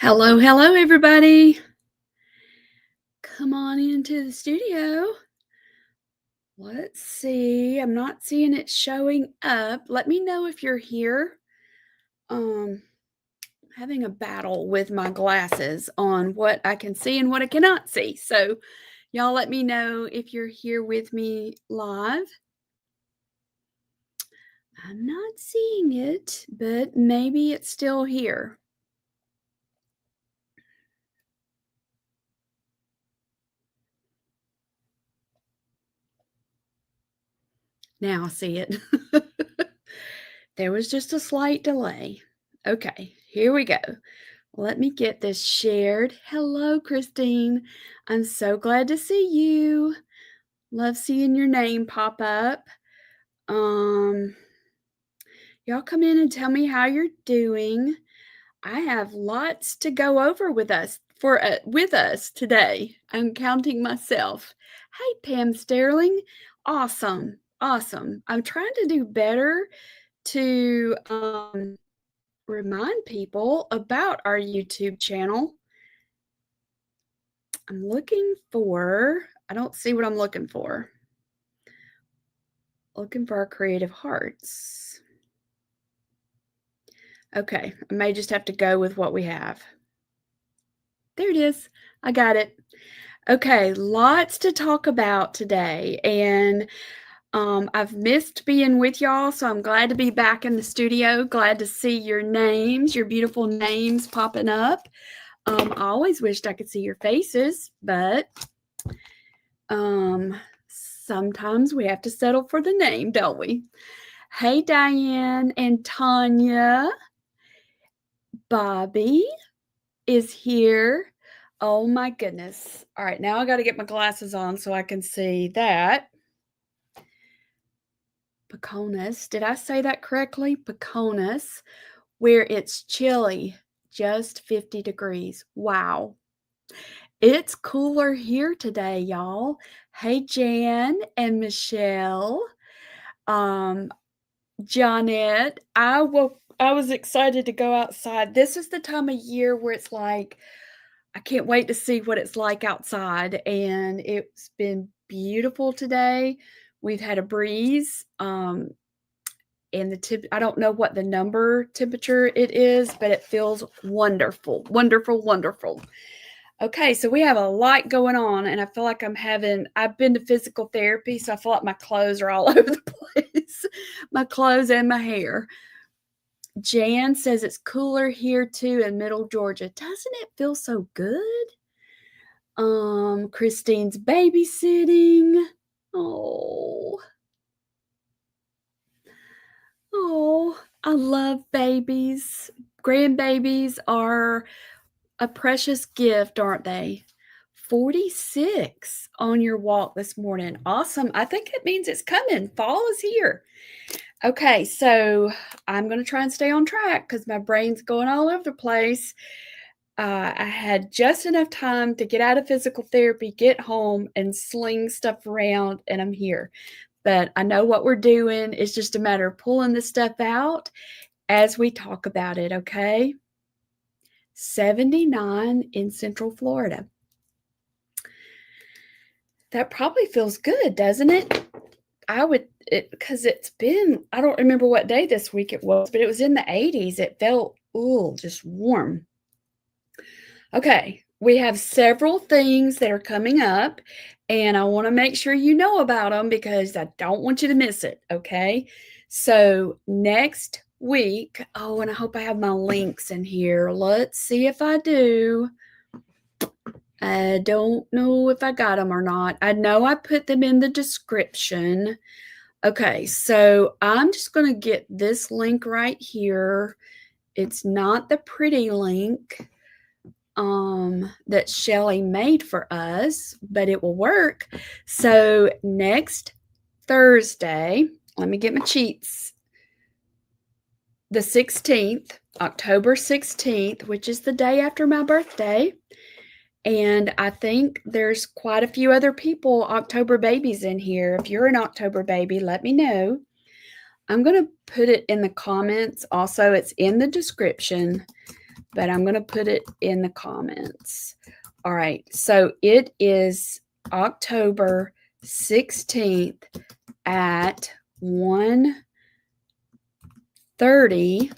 Hello, hello, everybody. Come on into the studio. Let's see. I'm not seeing it showing up. Let me know if you're here. Um, Having a battle with my glasses on what I can see and what I cannot see. So, y'all let me know if you're here with me live. I'm not seeing it, but maybe it's still here. Now I see it. There was just a slight delay. Okay, here we go. Let me get this shared. Hello, Christine. I'm so glad to see you. Love seeing your name pop up. Um, y'all come in and tell me how you're doing. I have lots to go over with us today. I'm counting myself. Hey, Pam Sterling. Awesome. Awesome. I'm trying to do better to remind people about our YouTube channel. I'm looking for, I don't see what I'm looking for. Looking for our creative hearts. Okay, I may just have to go with what we have. There it is. I got it. Okay, lots to talk about today. And I've missed being with y'all, so I'm glad to be back in the studio. Glad to see your names, your beautiful names popping up. I always wished I could see your faces, but sometimes we have to settle for the name, don't we? Hey, Diane and Tanya. Bobby is here. Oh my goodness. All right, now I got to get my glasses on so I can see that. Peconis. Did I say that correctly? Peconis, where it's chilly, just 50 degrees. Wow. It's cooler here today, y'all. Hey, Jan and Michelle. Johnette, I was excited to go outside. This is the time of year where it's like, I can't wait to see what it's like outside, and it's been beautiful today. We've had a breeze, and I don't know what the temperature it is, but it feels wonderful, wonderful, wonderful. Okay, so we have a lot going on, and I feel like I've been to physical therapy, so I feel like my clothes are all over the place, my clothes and my hair. Jan says it's cooler here too in middle Georgia. Doesn't it feel so good? Christine's babysitting. Oh, I love babies. Grandbabies are a precious gift, aren't they? 46 on your walk this morning. Awesome. I think it means it's coming. Fall is here. Okay, so I'm going to try and stay on track because my brain's going all over the place. I had just enough time to get out of physical therapy, get home, and sling stuff around, and I'm here. But I know what we're doing. It's just a matter of pulling this stuff out as we talk about it, okay? 79 in Central Florida. That probably feels good, doesn't it? Because it's been, I don't remember what day this week it was, but it was in the 80s. It felt, just warm. Okay, we have several things that are coming up, and I want to make sure you know about them because I don't want you to miss it, okay? So next week, and I hope I have my links in here. Let's see if I do. I don't know if I got them or not. I know I put them in the description. Okay, so I'm just going to get this link right here. It's not the pretty link that Shelly made for us, but it will work. So next Thursday, let me get my cheats. The 16th, October 16th, which is the day after my birthday. And I think there's quite a few other people, October babies in here. If you're an October baby, let me know. I'm going to put it in the comments. Also, it's in the description. but I'm going to put it in the comments. All right. So it is October 16th at 1:30.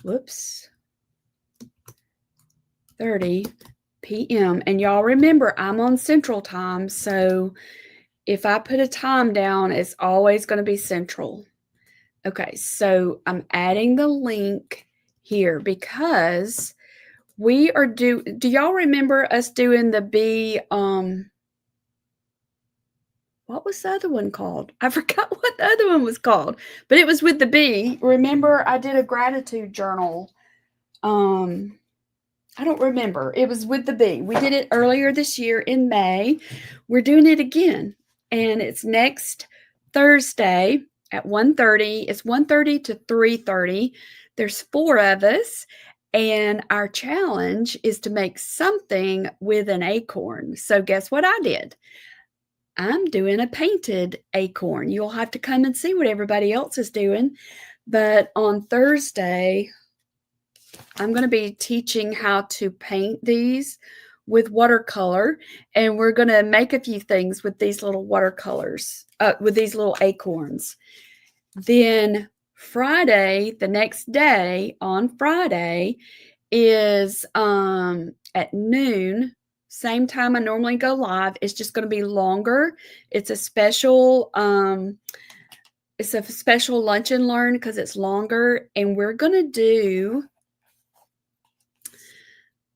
Whoops. 30 p.m. And y'all remember, I'm on Central Time, so if I put a time down, it's always going to be Central. Okay, so I'm adding the link here because we are do y'all remember us doing the bee, what was the other one called? I forgot what the other one was called, but it was with the bee. Remember, I did a gratitude journal. I don't remember. It was with the bee. We did it earlier this year in May. We're doing it again, and it's next Thursday at 1:30. It's 1:30 to 3:30. There's 4 of us, and our challenge is to make something with an acorn. So guess what I did? I'm doing a painted acorn. You'll have to come and see what everybody else is doing. But on Thursday, I'm going to be teaching how to paint these with watercolor, and we're going to make a few things with these little watercolors, with these little acorns. Then Friday, the next day on Friday, is at noon, same time I normally go live. It's just going to be longer. It's a special lunch and learn because it's longer, and we're going to do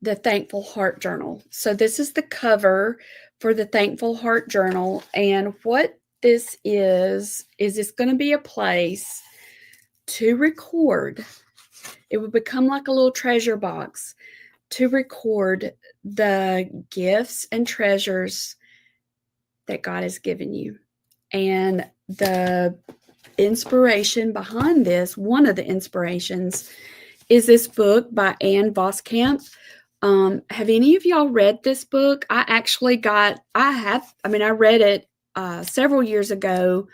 the Thankful Heart Journal. So this is the cover for the Thankful Heart Journal. And what this is it's going to be a place to record. It will become like a little treasure box to record the gifts and treasures that God has given you. And the inspiration behind this, one of the inspirations, is this book by Ann Voskamp. Have any of y'all read this book? I read it several years ago,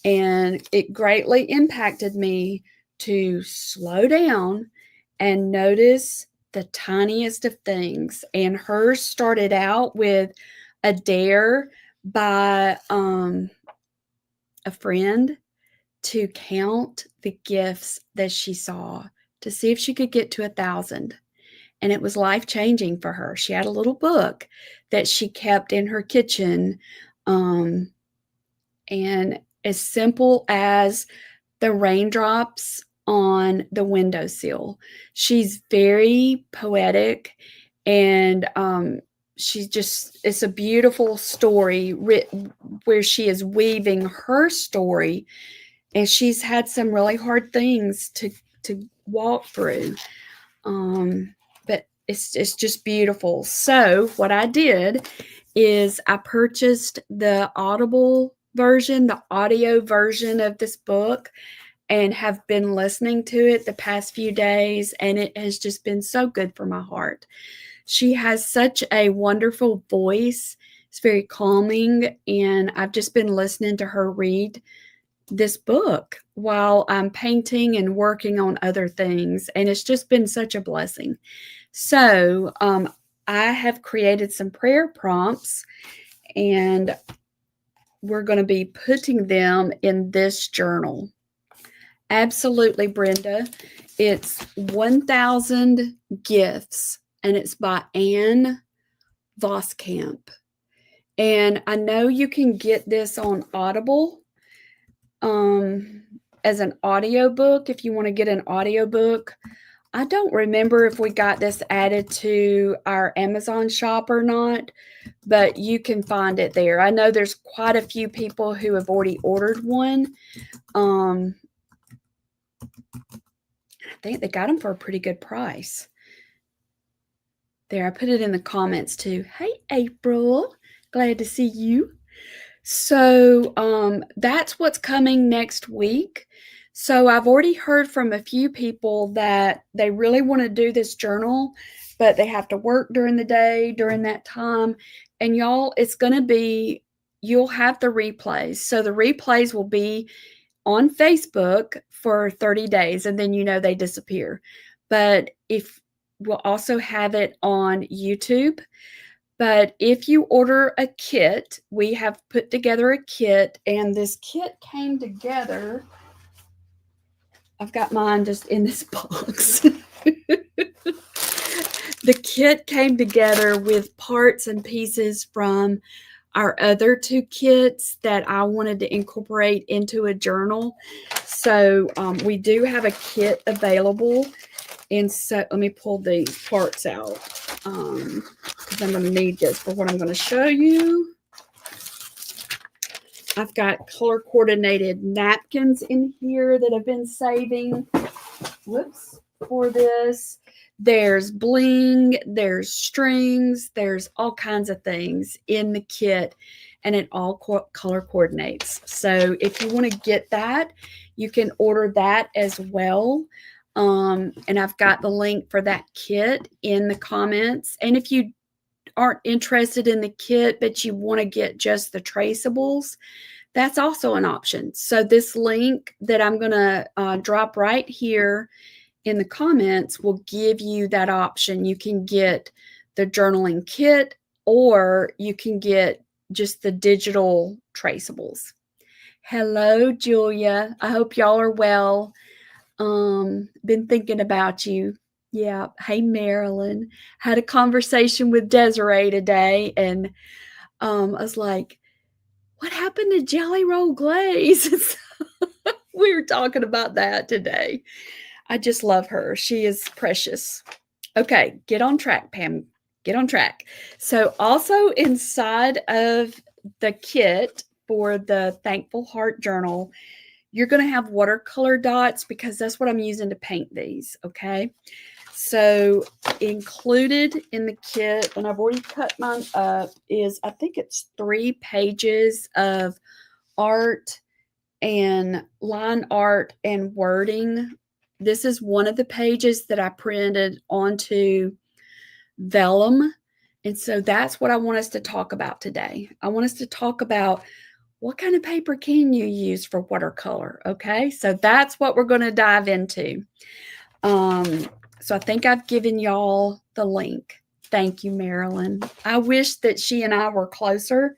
and it greatly impacted me to slow down and notice the tiniest of things. And hers started out with a dare by a friend to count the gifts that she saw to see if she could get to 1,000. And it was life-changing for her. She had a little book that she kept in her kitchen. And as simple as the raindrops on the windowsill. She's very poetic, and it's a beautiful story where she is weaving her story, and she's had some really hard things to walk through. But it's just beautiful. So what I did is I purchased the Audible version, the audio version of this book, and have been listening to it the past few days, and it has just been so good for my heart. She has such a wonderful voice. It's very calming, and I've just been listening to her read this book while I'm painting and working on other things, and it's just been such a blessing. So I have created some prayer prompts, and we're going to be putting them in this journal. Absolutely, Brenda. It's 1,000 Gifts, and it's by Ann Voskamp. And I know you can get this on Audible as an audiobook if you want to get an audiobook. I don't remember if we got this added to our Amazon shop or not, but you can find it there. I know there's quite a few people who have already ordered one. I think they got them for a pretty good price. There, I put it in the comments too. Hey, April. Glad to see you. So that's what's coming next week. So I've already heard from a few people that they really want to do this journal, but they have to work during the day during that time. And y'all, it's going to be, you'll have the replays. So the replays will be on Facebook for 30 days, and then they disappear. but if we'll also have it on YouTube. But if you order a kit, we have put together a kit, and this kit came together. I've got mine just in this box. The kit came together with parts and pieces from our other two kits that I wanted to incorporate into a journal. So we do have a kit available. And so let me pull these parts out because I'm going to need this for what I'm going to show you. I've got color coordinated napkins in here that I've been saving. Whoops, for this. There's bling, there's strings, there's all kinds of things in the kit, and it all color coordinates. So if you want to get that, you can order that as well. And I've got the link for that kit in the comments. And if you aren't interested in the kit, but you want to get just the traceables, that's also an option. So this link that I'm going to drop right here in the comments will give you that option. You can get the journaling kit, or you can get just the digital traceables. Hello, Julia. I hope y'all are well. Been thinking about you. Yeah. Hey, Marilyn. Had a conversation with Desiree today, and I was like, what happened to Jelly Roll Glaze? We were talking about that today. I just love her. She is precious. Okay, get on track, Pam. Get on track. So also inside of the kit for the Thankful Heart Journal, you're going to have watercolor dots because that's what I'm using to paint these, okay? So included in the kit, and I've already cut mine up, is I think it's 3 pages of art and line art and wording. This is one of the pages that I printed onto vellum. And so that's what I want us to talk about today. I want us to talk about what kind of paper can you use for watercolor, okay? So that's what we're going to dive into. So I think I've given y'all the link. Thank you, Marilyn. I wish that she and I were closer.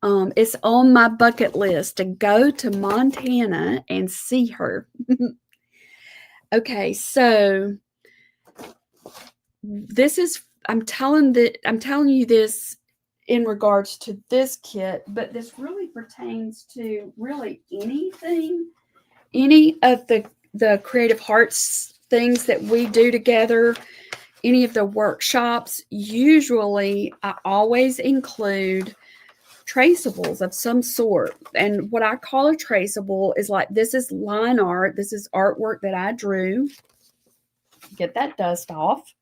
It's on my bucket list to go to Montana and see her. Okay, so this is I'm telling you this in regards to this kit, but this really pertains to really anything, any of the Creative Hearts things that we do together, any of the workshops. Usually I always include traceables of some sort. And what I call a traceable is like, this is line art. This is artwork that I drew. Get that dust off.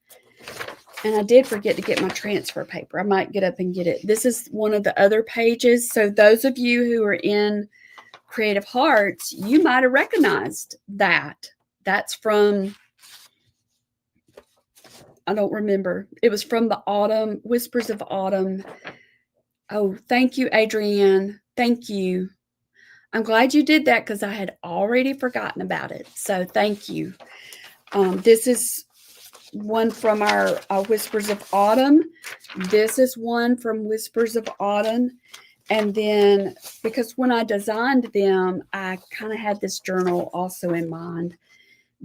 And I did forget to get my transfer paper. I might get up and get it. This is one of the other pages. So those of you who are in Creative Hearts, you might have recognized that. That's from, I don't remember. It was from the Autumn, Whispers of Autumn. Oh, thank you, Adrienne. Thank you. I'm glad you did that because I had already forgotten about it. So thank you. This is one from our Whispers of Autumn. This is one from Whispers of Autumn. And then, because when I designed them, I kind of had this journal also in mind.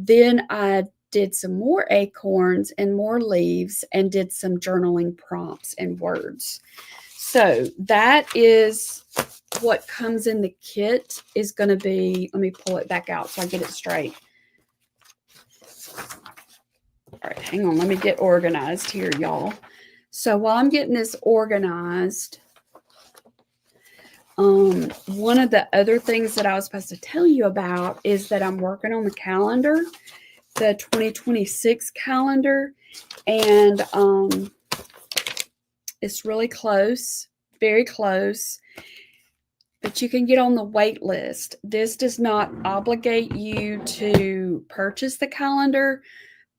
Then I did some more acorns and more leaves and did some journaling prompts and words. So that is what comes in the kit is going to be, let me pull it back out so I get it straight. All right, hang on. Let me get organized here, y'all. So while I'm getting this organized, one of the other things that I was supposed to tell you about is that I'm working on the calendar, the 2026 calendar, and it's really close, very close, but you can get on the wait list. This does not obligate you to purchase the calendar,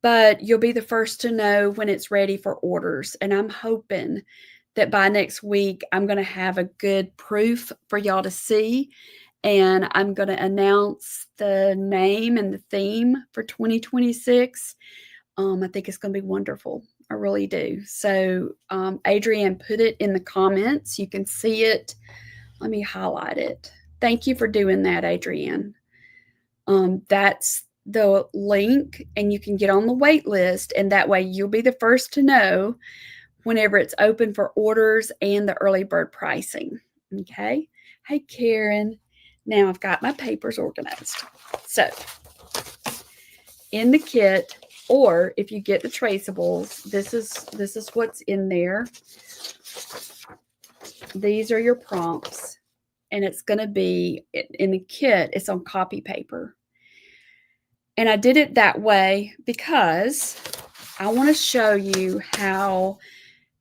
but you'll be the first to know when it's ready for orders. And I'm hoping that by next week, I'm going to have a good proof for y'all to see. And I'm going to announce the name and the theme for 2026. I think it's going to be wonderful. I really do. So, Adrienne, put it in the comments. You can see it. Let me highlight it. Thank you for doing that, Adrienne. That's the link, and you can get on the wait list, and that way you'll be the first to know whenever it's open for orders and the early bird pricing. Okay. Hey, Karen. Now I've got my papers organized. So, in the kit, or if you get the traceables, this is what's in there. These are your prompts, and it's going to be in the kit. It's on copy paper, and I did it that way because I want to show you how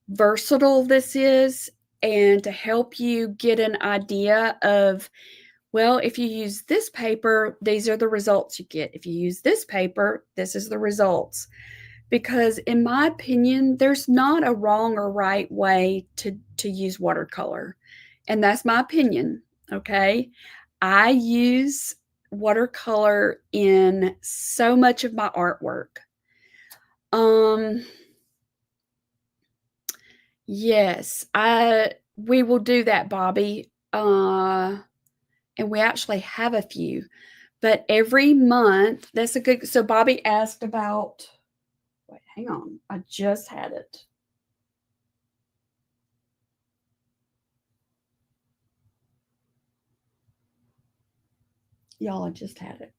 versatile this is, and to help you get an idea of, well, if you use this paper, these are the results you get. If you use this paper, this is the results. Because in my opinion, there's not a wrong or right way to use watercolor. And that's my opinion, okay? I use watercolor in so much of my artwork. Yes, we will do that, Bobby. And we actually have a few, but every month, that's a good, so Bobby asked about, wait, hang on, I just had it. Y'all, I just had it.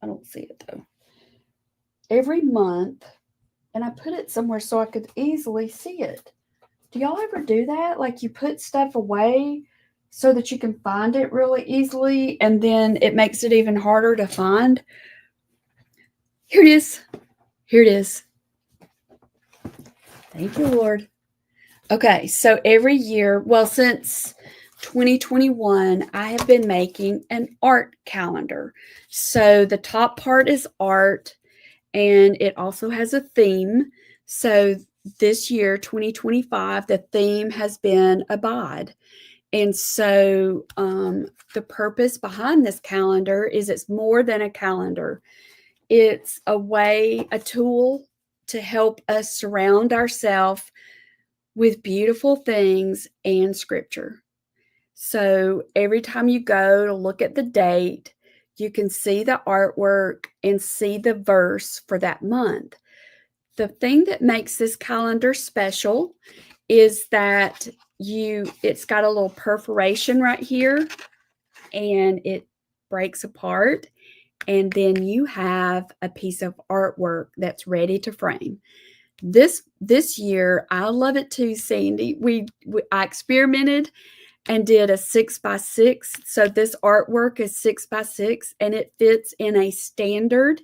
I don't see it though. Every month, and I put it somewhere so I could easily see it. Do y'all ever do that? Like you put stuff away so that you can find it really easily, and then it makes it even harder to find. Here it is. Here it is. Thank you, Lord. Okay, so every year, well, since 2021, I have been making an art calendar. So the top part is art, and it also has a theme. So this year, 2025, the theme has been Abide. And so the purpose behind this calendar is it's more than a calendar. It's a way, a tool to help us surround ourselves with beautiful things and scripture. So every time you go to look at the date, you can see the artwork and see the verse for that month. The thing that makes this calendar special is that it's got a little perforation right here, and it breaks apart, and then you have a piece of artwork that's ready to frame. This year, I love it too, Sandy. I experimented and did a 6x6. So this artwork is 6x6, and it fits in a standard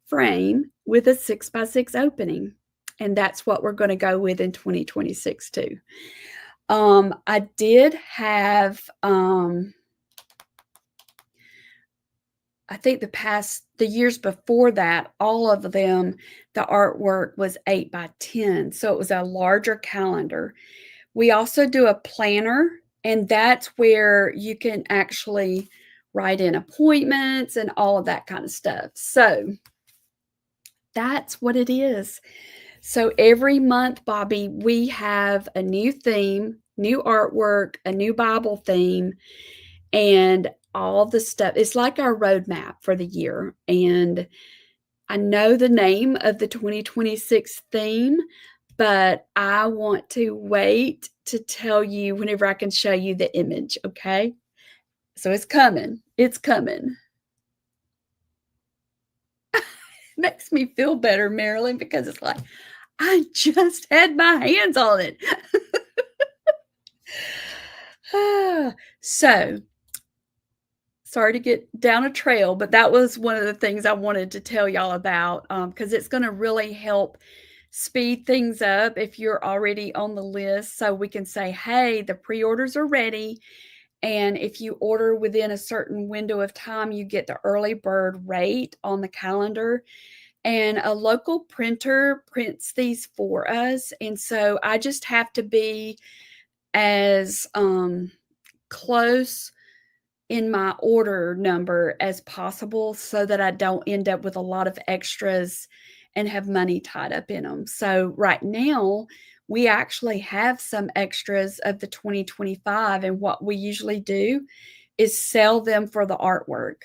frame with a 6x6 opening. And that's what we're going to go with in 2026 too. I did have, I think the years before that, all of them, the artwork was 8x10. So it was a larger calendar. We also do a planner, and that's where you can actually write in appointments and all of that kind of stuff. So that's what it is. So every month, Bobby, we have a new theme, new artwork, a new Bible theme, and all the stuff. It's like our roadmap for the year. And I know the name of the 2026 theme, but I want to wait to tell you whenever I can show you the image, okay? So it's coming. It's coming. It makes me feel better, Marilyn, because it's like, I just had my hands on it. So, sorry to get down a trail, but that was one of the things I wanted to tell y'all about, because it's going to really help speed things up if you're already on the list, so we can say, hey, the pre-orders are ready, and if you order within a certain window of time, you get the early bird rate on the calendar. And a local printer prints these for us, and so I just have to be as close in my order number as possible so that I don't end up with a lot of extras and have money tied up in them. So right now, we actually have some extras of the 2025, and what we usually do is sell them for the artwork.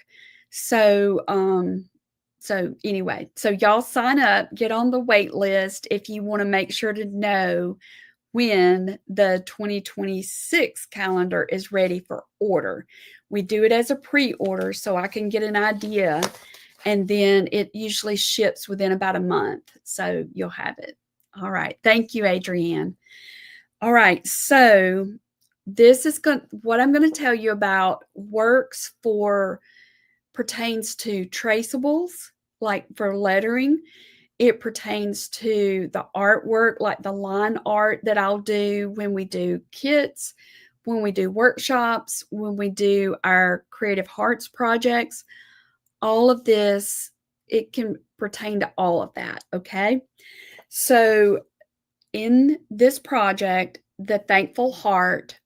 So, anyway, so y'all sign up, get on the wait list if you want to make sure to know when the 2026 calendar is ready for order. We do it as a pre-order so I can get an idea, and then it usually ships within about a month. So you'll have it. All right. Thank you, Adrienne. All right. So this is what I'm going to tell you about pertains to traceables, like for lettering. It pertains to the artwork, like the line art that I'll do when we do kits, when we do workshops, when we do our Creative Hearts projects. All of this, it can pertain to all of that, okay? So in this project, the Thankful Heart,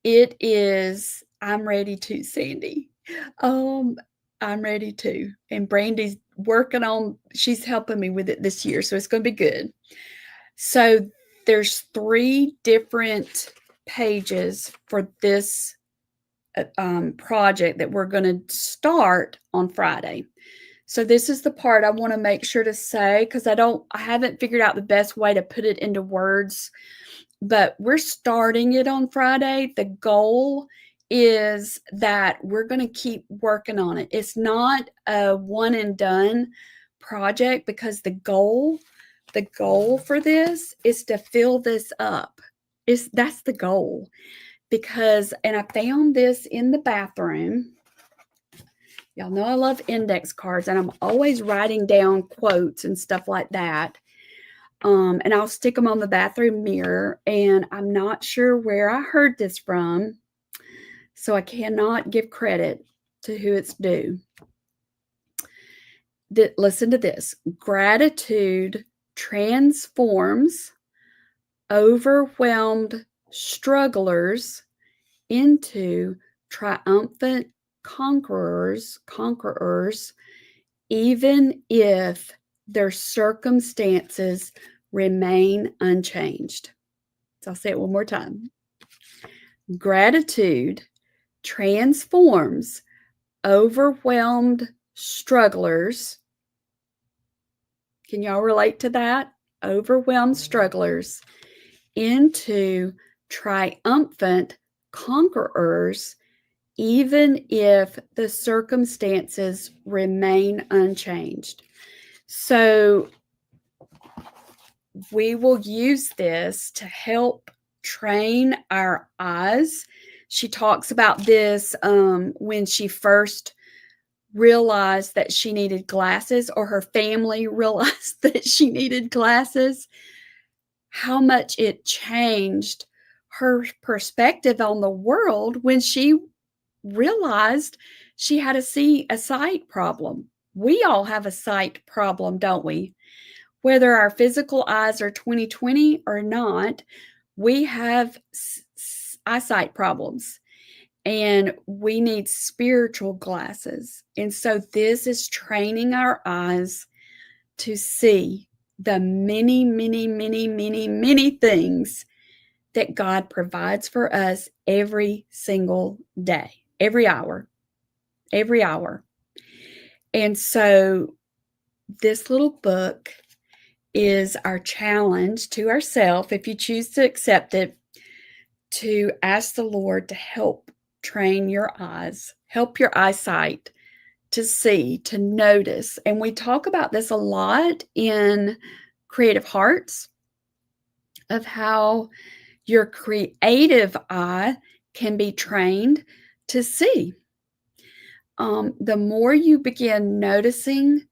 it is, I'm ready to, Sandy. I'm ready to. And Brandy's working on, she's helping me with it this year, so it's going to be good. So there's 3 different pages for this project that we're going to start on Friday. So this is the part I want to make sure to say, because I haven't figured out the best way to put it into words, but we're starting it on Friday. The goal is that we're going to keep working on it. It's not a one and done project, because the goal for this is to fill this up. That's the goal. Because, and I found this in the bathroom. Y'all know I love index cards, and I'm always writing down quotes and stuff like that. And I'll stick them on the bathroom mirror, and I'm not sure where I heard this from, so I cannot give credit to who it's due. Listen to this. Gratitude transforms overwhelmed strugglers into triumphant conquerors, even if their circumstances remain unchanged. So I'll say it one more time. Gratitude transforms overwhelmed strugglers. Can y'all relate to that? Overwhelmed strugglers into triumphant conquerors, even if the circumstances remain unchanged. So we will use this to help train our eyes. She talks about this when she first realized that she needed glasses, or her family realized that she needed glasses, how much it changed her perspective on the world when she realized she had a sight problem. We all have a sight problem, don't we? Whether our physical eyes are 20/20 or not, we have eyesight problems, and we need spiritual glasses. And so this is training our eyes to see the many, many, many, many, many things that God provides for us every single day, every hour. And so this little book is our challenge to ourselves, if you choose to accept it, to ask the Lord to help train your eyes, help your eyesight to see, to notice. And we talk about this a lot in Creative Hearts, of how your creative eye can be trained to see. The more you begin noticing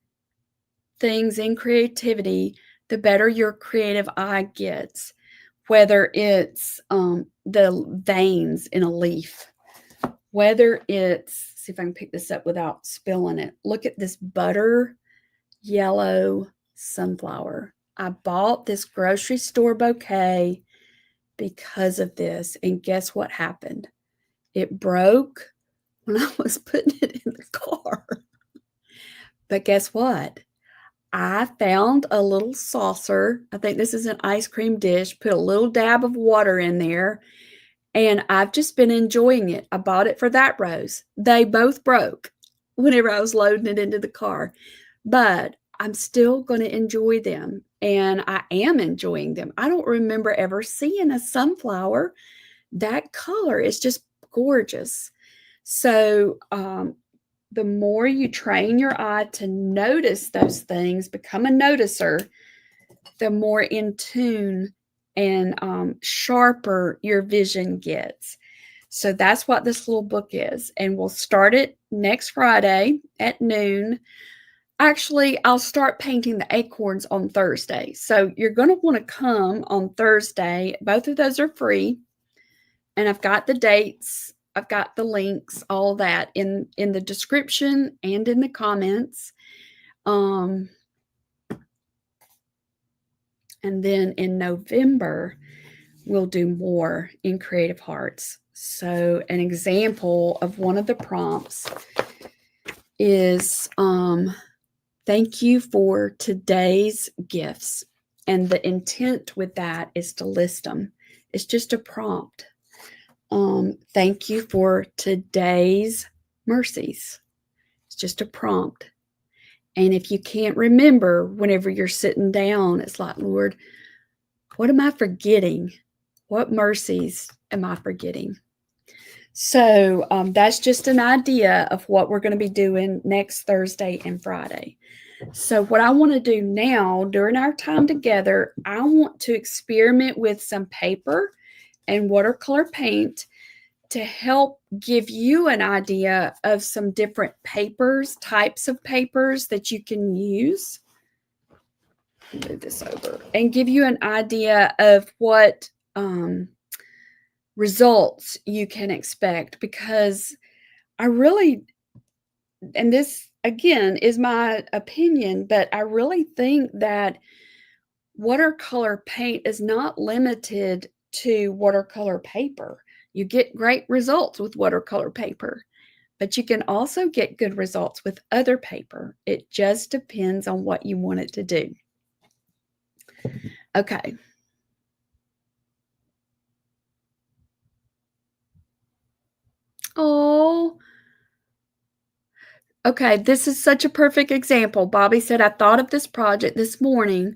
things in creativity, the better your creative eye gets, whether it's the veins in a leaf, whether it's, see if I can pick this up without spilling it. Look at this butter yellow sunflower. I bought this grocery store bouquet because of this, and guess what happened? It broke when I was putting it in the car. But guess what? I found a little saucer. I think this is an ice cream dish. Put a little dab of water in there, and I've just been enjoying it. I bought it for that rose. They both broke whenever I was loading it into the car, but I'm still going to enjoy them, and I am enjoying them. I don't remember ever seeing a sunflower that color. Is just gorgeous. So, the more you train your eye to notice those things, become a noticer, the more in tune and sharper your vision gets. So that's what this little book is. And we'll start it next Friday at noon. Actually, I'll start painting the acorns on Thursday. So you're going to want to come on Thursday. Both of those are free. And I've got the dates. I've got the links, all that in the description and in the comments. And then in November, we'll do more in Creative Hearts. So an example of one of the prompts is thank you for today's gifts. And the intent with that is to list them. It's just a prompt. Thank you for today's mercies. It's just a prompt. And if you can't remember whenever you're sitting down, it's like, Lord, what am I forgetting? What mercies am I forgetting? So that's just an idea of what we're going to be doing next Thursday and Friday. So what I want to do now during our time together, I want to experiment with some paper and watercolor paint to help give you an idea of some different papers, types of papers that you can use. Move this over and give you an idea of what results you can expect, because I really, and this again is my opinion, but I really think that watercolor paint is not limited to watercolor paper. You get great results with watercolor paper, but you can also get good results with other paper. It just depends on what you want it to do. Okay. Oh, okay. This is such a perfect example. Bobby said, I thought of this project this morning,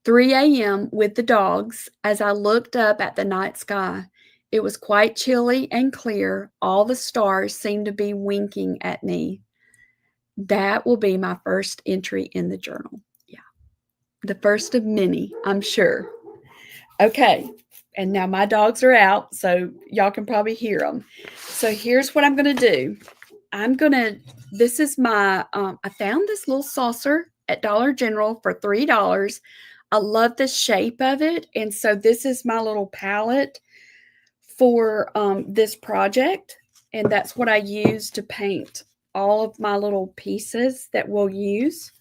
3 a.m. with the dogs as I looked up at the night sky. It was quite chilly and clear. All the stars seemed to be winking at me. That will be my first entry in the journal. Yeah. The first of many, I'm sure. Okay. And now my dogs are out, so y'all can probably hear them. So here's what I'm going to do. This is my, I found this little saucer at Dollar General for $3. I love the shape of it. And so this is my little palette for this project. And that's what I use to paint all of my little pieces that we'll use.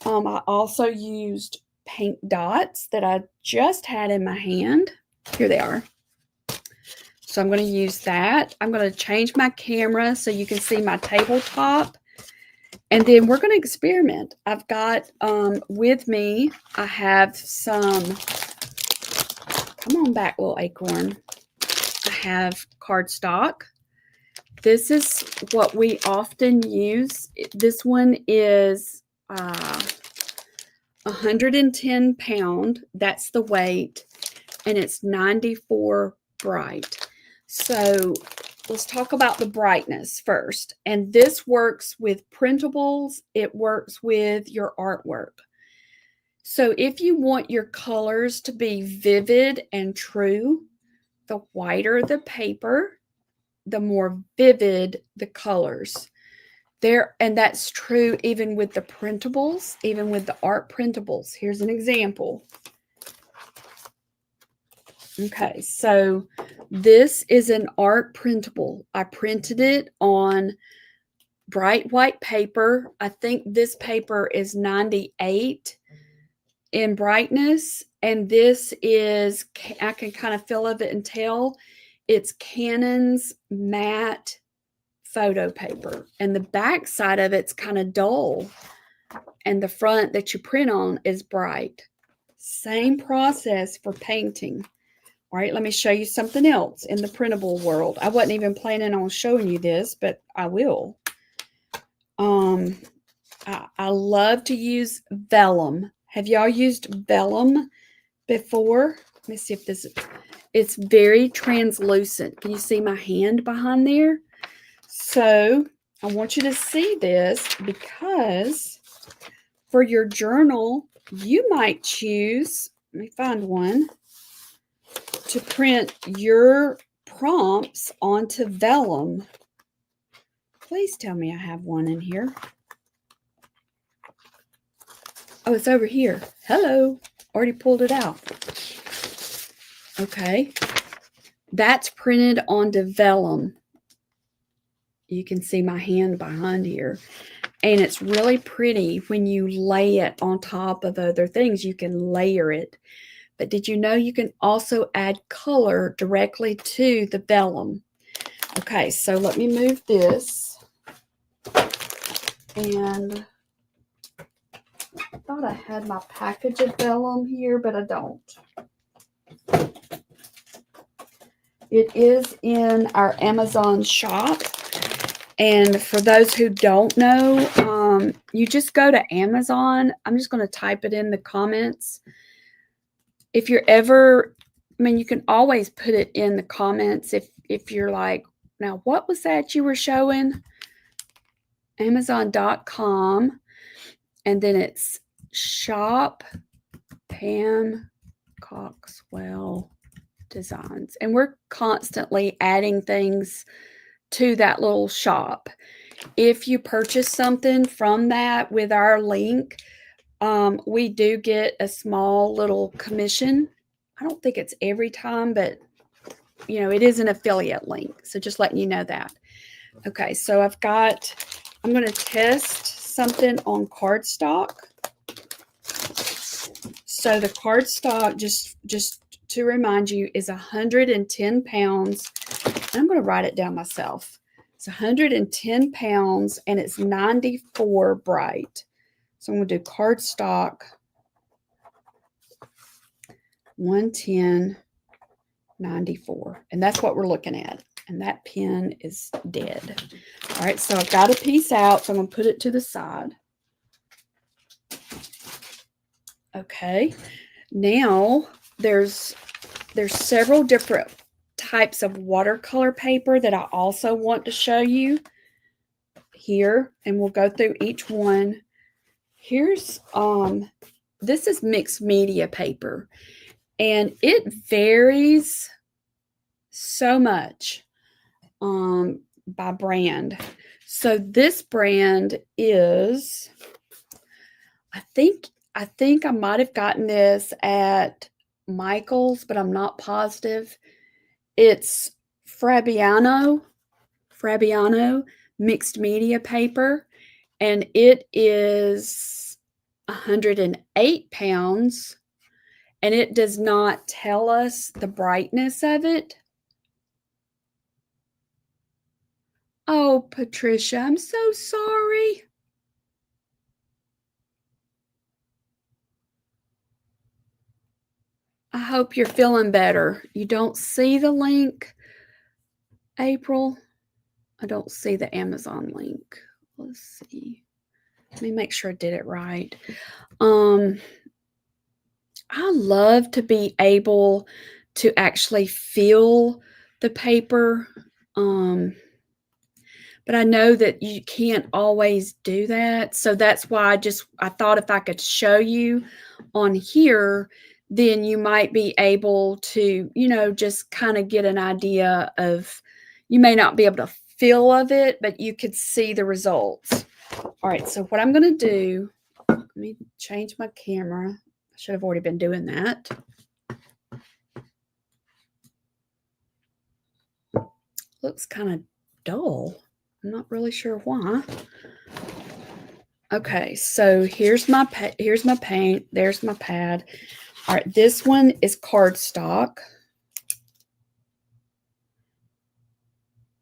I also used paint dots that I just had in my hand. Here they are. So I'm going to use that. I'm going to change my camera so you can see my tabletop. And then we're going to experiment. I've got with me, I have some, come on back, little acorn. I have cardstock. This is what we often use. This one is 110 pound. That's the weight. And it's 94 bright. So let's talk about the brightness first. And this works with printables. It works with your artwork. So if you want your colors to be vivid and true, the whiter the paper, the more vivid the colors. And that's true even with the printables, even with the art printables. Here's an example. Okay, so this is an art printable. I printed it on bright white paper. I think this paper is 98 in brightness, and this is, I can kind of feel of it and tell, it's Canon's matte photo paper, and the back side of it's kind of dull. and the front that you print on is bright. Same process for painting. All right, let me show you something else in the printable world. I wasn't even planning on showing you this, but I will. I love to use vellum. Have y'all used vellum before? Let me see if this is, it's very translucent. Can you see my hand behind there? So I want you to see this because for your journal, you might choose, let me find one, to print your prompts onto vellum. Please tell me I have one in here. Oh, it's over here. Hello. Already pulled it out. Okay. That's printed onto vellum. You can see my hand behind here. And it's really pretty when you lay it on top of other things. You can layer it. But did you know you can also add color directly to the vellum? Okay, so let me move this. And I thought I had my package of vellum here, but I don't. It is in our Amazon shop. And for those who don't know, you just go to Amazon. I'm just going to type it in the comments. If you're ever, I mean, you can always put it in the comments if you're like, now what was that you were showing? Amazon.com. And then it's shop Pam Coxwell Designs. And we're constantly adding things to that little shop. If you purchase something from that with our link, we do get a small little commission. I don't think it's every time, but you know, it is an affiliate link. So just letting you know that. Okay, so I'm going to test something on cardstock. So the cardstock, just to remind you, is 110 pounds. I'm going to write it down myself. It's 110 pounds and it's 94 bright. So I'm going to do cardstock 110, 94. And that's what we're looking at. And that pen is dead. All right, so I've got a piece out, so I'm going to put it to the side. Okay, now there's several different types of watercolor paper that I also want to show you here, and we'll go through each one. Here's this is mixed media paper, and it varies so much by brand. So this brand is, I think I might have gotten this at Michael's, but I'm not positive. It's Fabriano mixed media paper, and it is 108 pounds, and it does not tell us the brightness of it. Oh, Patricia, I'm so sorry. I hope you're feeling better. You don't see the link, April? I don't see the Amazon link. Let's see. Let me make sure I did it right. I love to be able to actually feel the paper. But I know that you can't always do that. So that's why I thought if I could show you on here, then you might be able to, you know, just kind of get an idea of, you may not be able to feel of it, but you could see the results. All right, so what I'm going to do, let me change my camera. I should have already been doing that. Looks kind of dull. I'm not really sure why. Okay, so here's my paint. There's my pad. All right, this one is cardstock.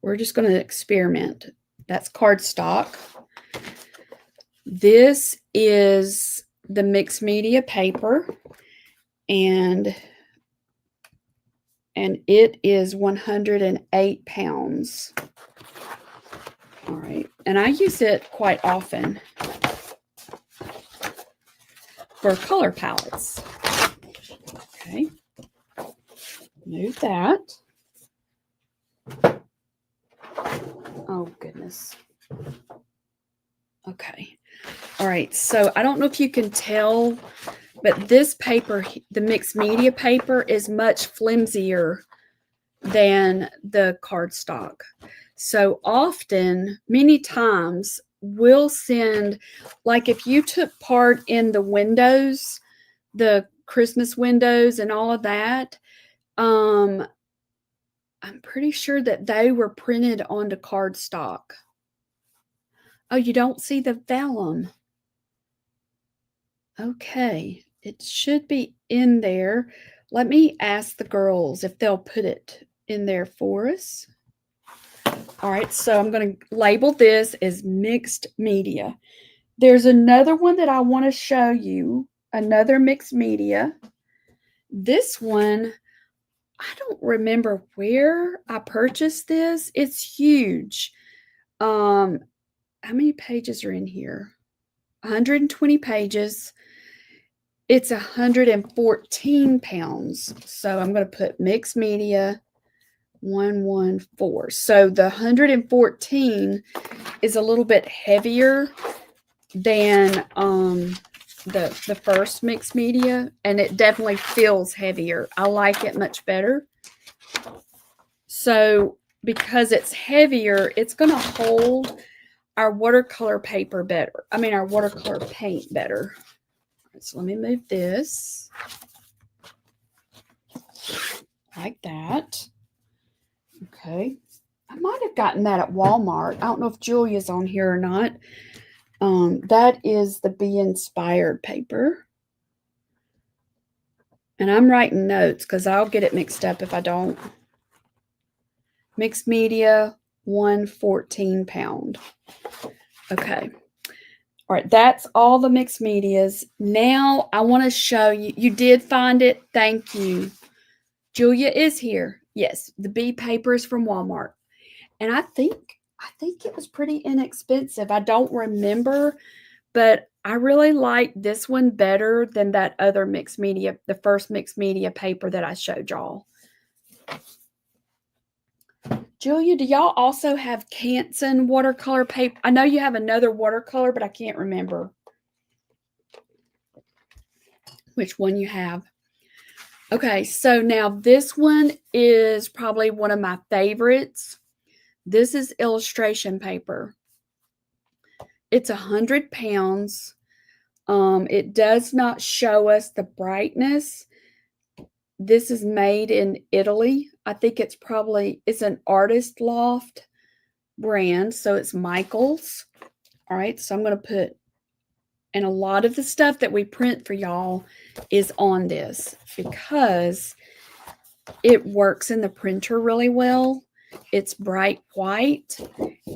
We're just going to experiment. That's cardstock. This is the mixed media paper, and it is 108 pounds. All right, and I use it quite often for color palettes. Okay, move that. Oh, goodness. Okay. All right, so I don't know if you can tell, but this paper, the mixed media paper, is much flimsier than the cardstock. So often, many times, we'll send, like if you took part in the windows, the Christmas windows and all of that, I'm pretty sure that they were printed onto cardstock. Oh, you don't see the vellum. Okay, it should be in there. Let me ask the girls if they'll put it in there for us. All right, so I'm going to label this as mixed media. There's another one that I want to show you, another mixed media. This one, I don't remember where I purchased this. It's huge. How many pages are in here? 120 pages. It's 114 pounds. So I'm going to put mixed media 114. So the 114 is a little bit heavier than the first mixed media, and it definitely feels heavier. I like it much better. So because it's heavier, it's going to hold our watercolor paper better. I mean, our watercolor paint better. So let me move this like that. Okay. I might have gotten that at Walmart. I don't know if Julia's on here or not. That is the Be Inspired paper. And I'm writing notes because I'll get it mixed up if I don't. Mixed media, 114 pound. Okay. All right, that's all the mixed medias. Now I want to show you. You did find it. Thank you. Julia is here. Yes, the B paper is from Walmart. And I think it was pretty inexpensive. I don't remember, but I really like this one better than that other mixed media, the first mixed media paper that I showed y'all. Julia, do y'all also have Canson watercolor paper? I know you have another watercolor, but I can't remember which one you have. Okay, so now this one is probably one of my favorites. This is illustration paper. It's 100 pounds. It does not show us the brightness. This is made in Italy. I think it's an Artist Loft brand, so it's Michael's. All right, so I'm going to put, and a lot of the stuff that we print for y'all is on this because it works in the printer really well. It's bright white,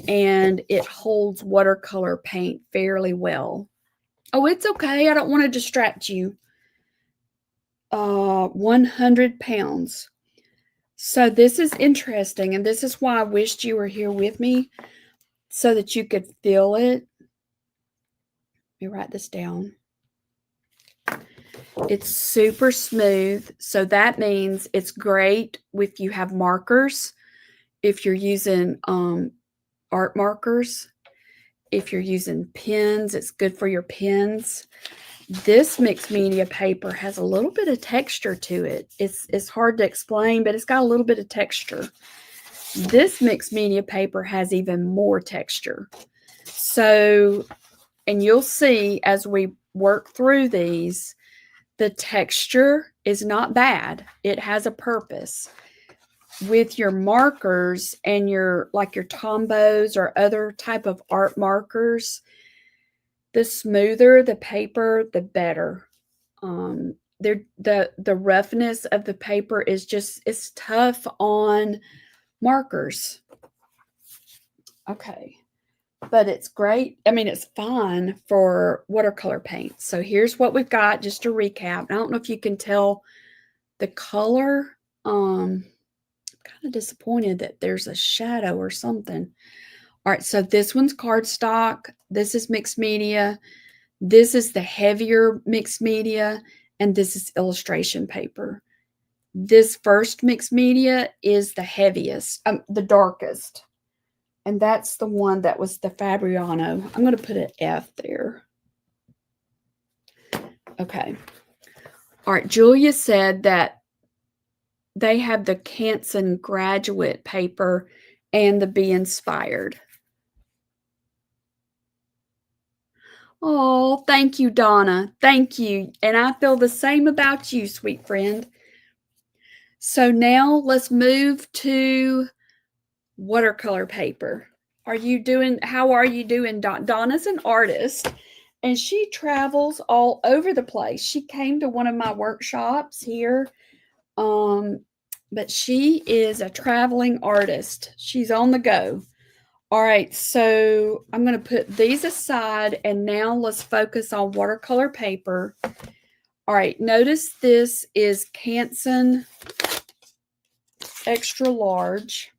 and it holds watercolor paint fairly well. Oh, it's okay. I don't want to distract you. 100 pounds. So this is interesting, and this is why I wished you were here with me so that you could feel it. Let me write this down. It's super smooth, so that means it's great if you have markers, if you're using art markers, if you're using pens, it's good for your pens. This mixed media paper has a little bit of texture to it. It's hard to explain, but it's got a little bit of texture. This mixed media paper has even more texture. So, and you'll see as we work through these, the texture is not bad. It has a purpose. With your markers and your Tombos or other type of art markers, the smoother the paper, the better. The roughness of the paper is it's tough on markers. Okay, but it's great. I mean, it's fine for watercolor paint. So here's what we've got, just to recap. I don't know if you can tell the color. I'm kind of disappointed that there's a shadow or something. All right, so this one's cardstock. This is mixed media. This is the heavier mixed media, and this is illustration paper. This first mixed media is the heaviest, the darkest. And that's the one that was the Fabriano. I'm going to put an F there. Okay. All right. Julia said that they have the Canson graduate paper and the Be Inspired. Oh, thank you, Donna. Thank you. And I feel the same about you, sweet friend. So now let's move to watercolor paper. How are you doing? Donna's an artist, and she travels all over the place. She came to one of my workshops here, but she is a traveling artist. She's on the go. All right, so I'm going to put these aside, and now let's focus on watercolor paper. All right, notice this is Canson Extra Large,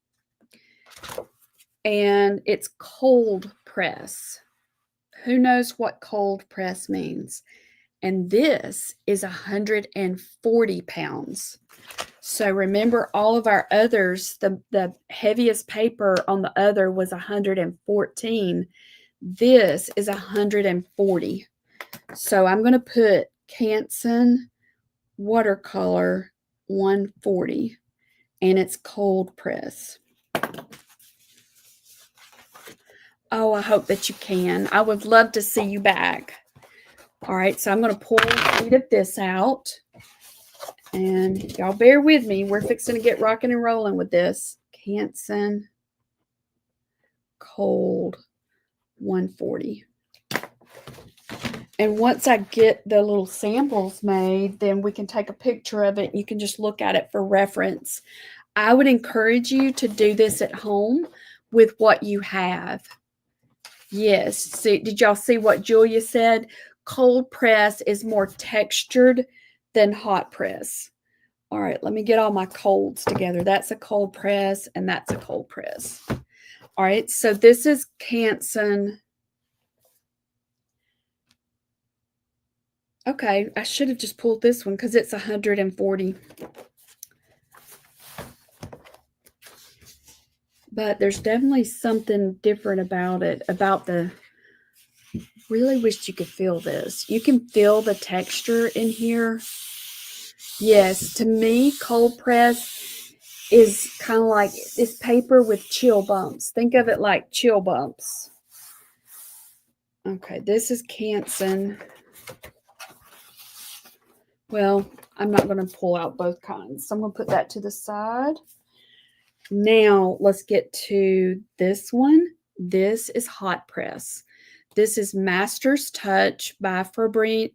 and it's cold press. Who knows what cold press means? And this is 140 pounds. So remember, all of our others, the heaviest paper on the other was 114. This is 140. So I'm going to put Canson watercolor 140, and it's cold press. Oh, I hope that you can. I would love to see you back. All right, so I'm going to pull a sheet of this out. And y'all bear with me. We're fixing to get rocking and rolling with this. Canson Cold 140. And once I get the little samples made, then we can take a picture of it. You can just look at it for reference. I would encourage you to do this at home with what you have. Yes. See, did y'all see what Julia said? Cold press is more textured than hot press. All right, let me get all my colds together. That's a cold press, and that's a cold press. All right, so this is Canson. Okay, I should have just pulled this one because it's 140. But there's definitely something different about it, really wish you could feel this. You can feel the texture in here. Yes, to me, cold press is kind of like this paper with chill bumps. Think of it like chill bumps. Okay, this is Canson. Well, I'm not going to pull out both kinds, so I'm going to put that to the side. Now, let's get to this one. This is hot press. This is Master's Touch by Fabriano,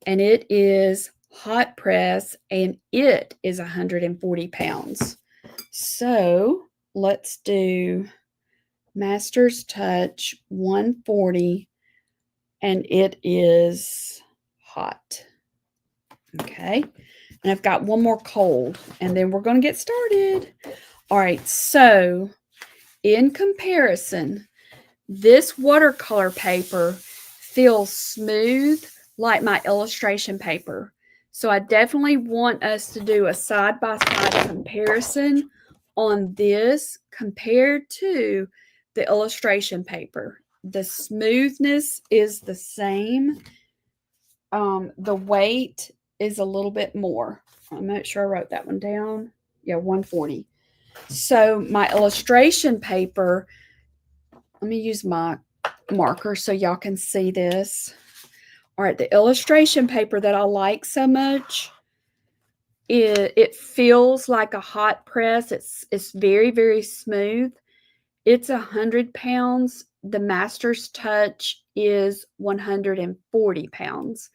and it is hot press, and it is 140 pounds. So let's do Master's Touch 140, and it is hot. Okay. And I've got one more cold, and then we're going to get started. All right, so in comparison, this watercolor paper feels smooth like my illustration paper. So I definitely want us to do a side-by-side comparison on this compared to the illustration paper. The smoothness is the same. The weight is a little bit more. I'm not sure I wrote that one down. Yeah, 140. So my illustration paper, let me use my marker so y'all can see this. All right, the illustration paper that I like so much, it feels like a hot press. It's very, very smooth. It's 100 pounds. The Master's Touch is 140 pounds.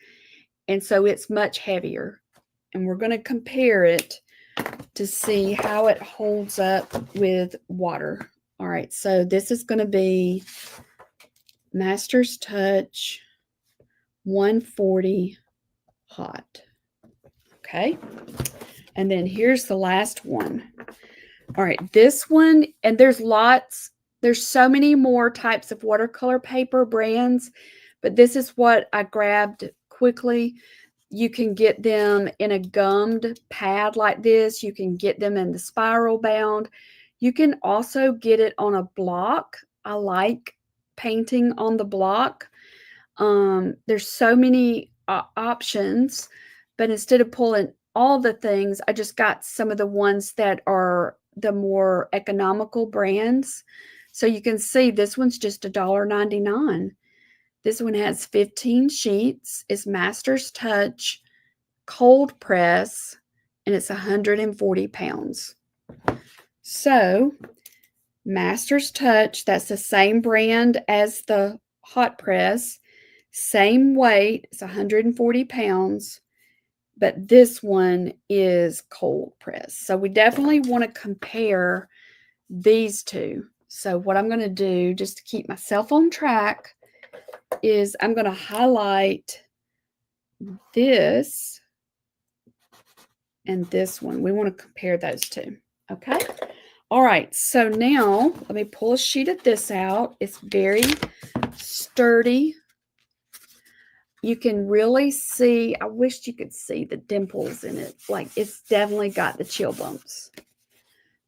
And so it's much heavier. And we're going to compare it to see how it holds up with water. All right, so this is going to be Master's Touch 140 hot. Okay. And then here's the last one. All right, this one, and there's so many more types of watercolor paper brands, but this is what I grabbed quickly. You can get them in a gummed pad like this. You can get them in the spiral bound. You can also get it on a block. I like painting on the block. There's so many options, but instead of pulling all the things, I just got some of the ones that are the more economical brands. So you can see this one's just $1.99. This one has 15 sheets. It's Master's Touch cold press, and it's 140 pounds. So Master's Touch, that's the same brand as the hot press, same weight, it's 140 pounds, but this one is cold press. So we definitely want to compare these two. So what I'm going to do, just to keep myself on track, is I'm going to highlight this and this one. We want to compare those two. Okay. All right. So now let me pull a sheet of this out. It's very sturdy. You can really see, I wish you could see the dimples in it. Like, it's definitely got the chill bumps.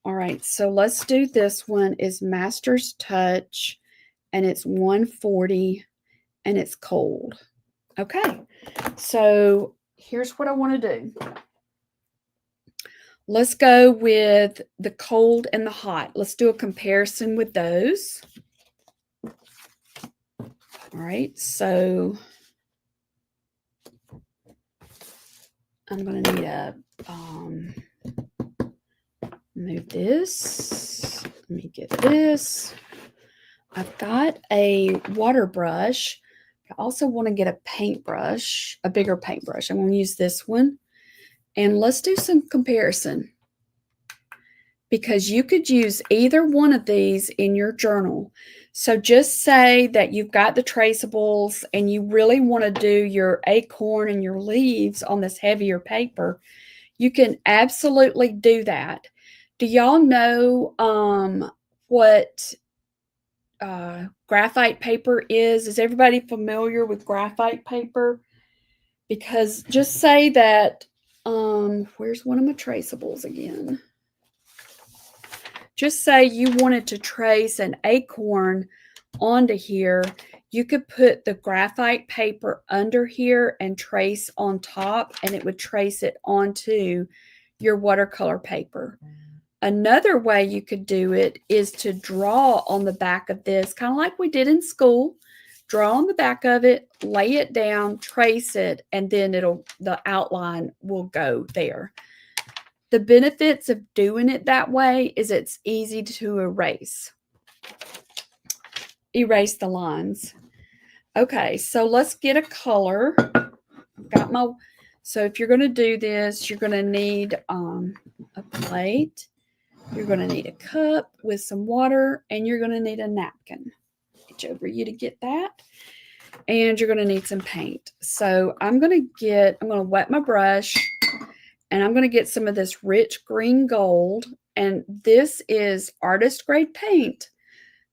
All right. So let's do this one. Is Master's Touch, and it's 140, and it's cold. Okay. So here's what I want to do. Let's go with the cold and the hot. Let's do a comparison with those. All right, so I'm going to need a, move this. Let me get this. I've got a water brush. I also want to get a paintbrush, a bigger paintbrush. I'm going to use this one. And let's do some comparison, because you could use either one of these in your journal. So just say that you've got the traceables and you really want to do your acorn and your leaves on this heavier paper. You can absolutely do that. Do y'all know what graphite paper is? Is everybody familiar with graphite paper? Because just say that, where's one of my traceables again? Just say you wanted to trace an acorn onto here. You could put the graphite paper under here and trace on top, and it would trace it onto your watercolor paper. Another way you could do it is to draw on the back of this, kind of like we did in school. Draw on the back of it, lay it down, trace it, and then the outline will go there. The benefits of doing it that way is it's easy to erase the lines. Okay, so let's get a color. So if you're going to do this, you're going to need a plate. You're going to need a cup with some water, and you're going to need a napkin. Reach over you to get that. And you're going to need some paint. So I'm going to wet my brush, and I'm going to get some of this rich green gold. And this is artist grade paint.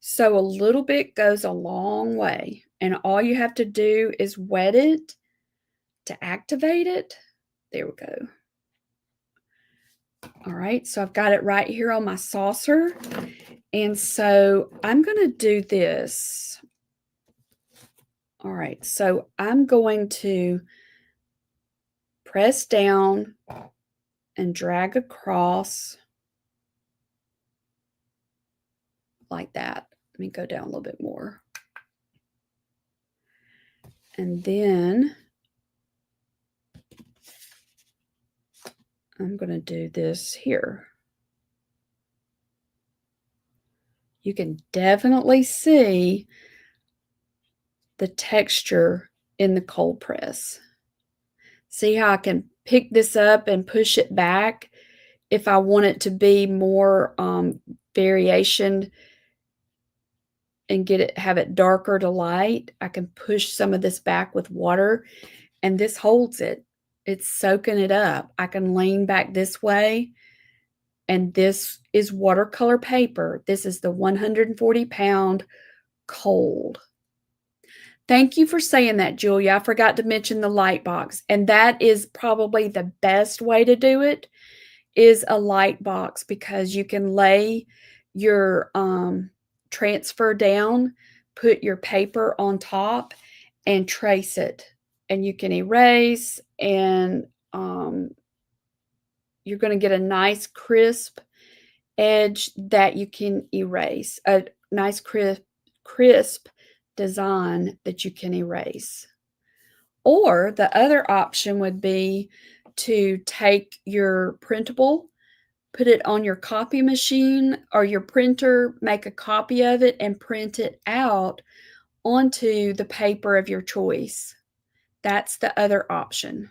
So a little bit goes a long way. And all you have to do is wet it to activate it. There we go. All right, so I've got it right here on my saucer. And so I'm going to do this. All right, so I'm going to press down and drag across like that. Let me go down a little bit more. And then I'm going to do this here. You can definitely see the texture in the cold press. See how I can pick this up and push it back if I want it to be more variation. and have it darker to light, I can push some of this back with water, and this holds it. It's soaking it up. I can lean back this way, and this is watercolor paper. This is the 140-pound cold. Thank you for saying that, Julia. I forgot to mention the light box, and that is probably the best way to do it, is a light box, because you can lay your transfer down, put your paper on top, and trace it. And you can erase, and you're going to get a nice crisp edge that you can erase, a nice crisp design that you can erase. Or the other option would be to take your printable, put it on your copy machine or your printer, make a copy of it, and print it out onto the paper of your choice. That's the other option.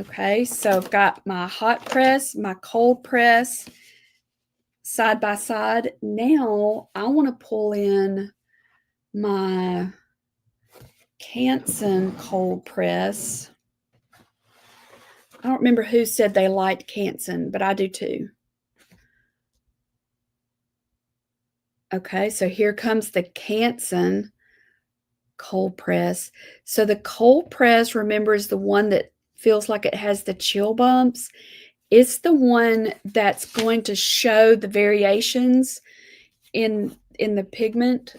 Okay, so I've got my hot press, my cold press side by side. Now I want to pull in my Canson cold press. I don't remember who said they liked Canson, but I do too. Okay, so here comes the Canson cold press. So the cold press, remember, is the one that feels like it has the chill bumps. It's the one that's going to show the variations in the pigment.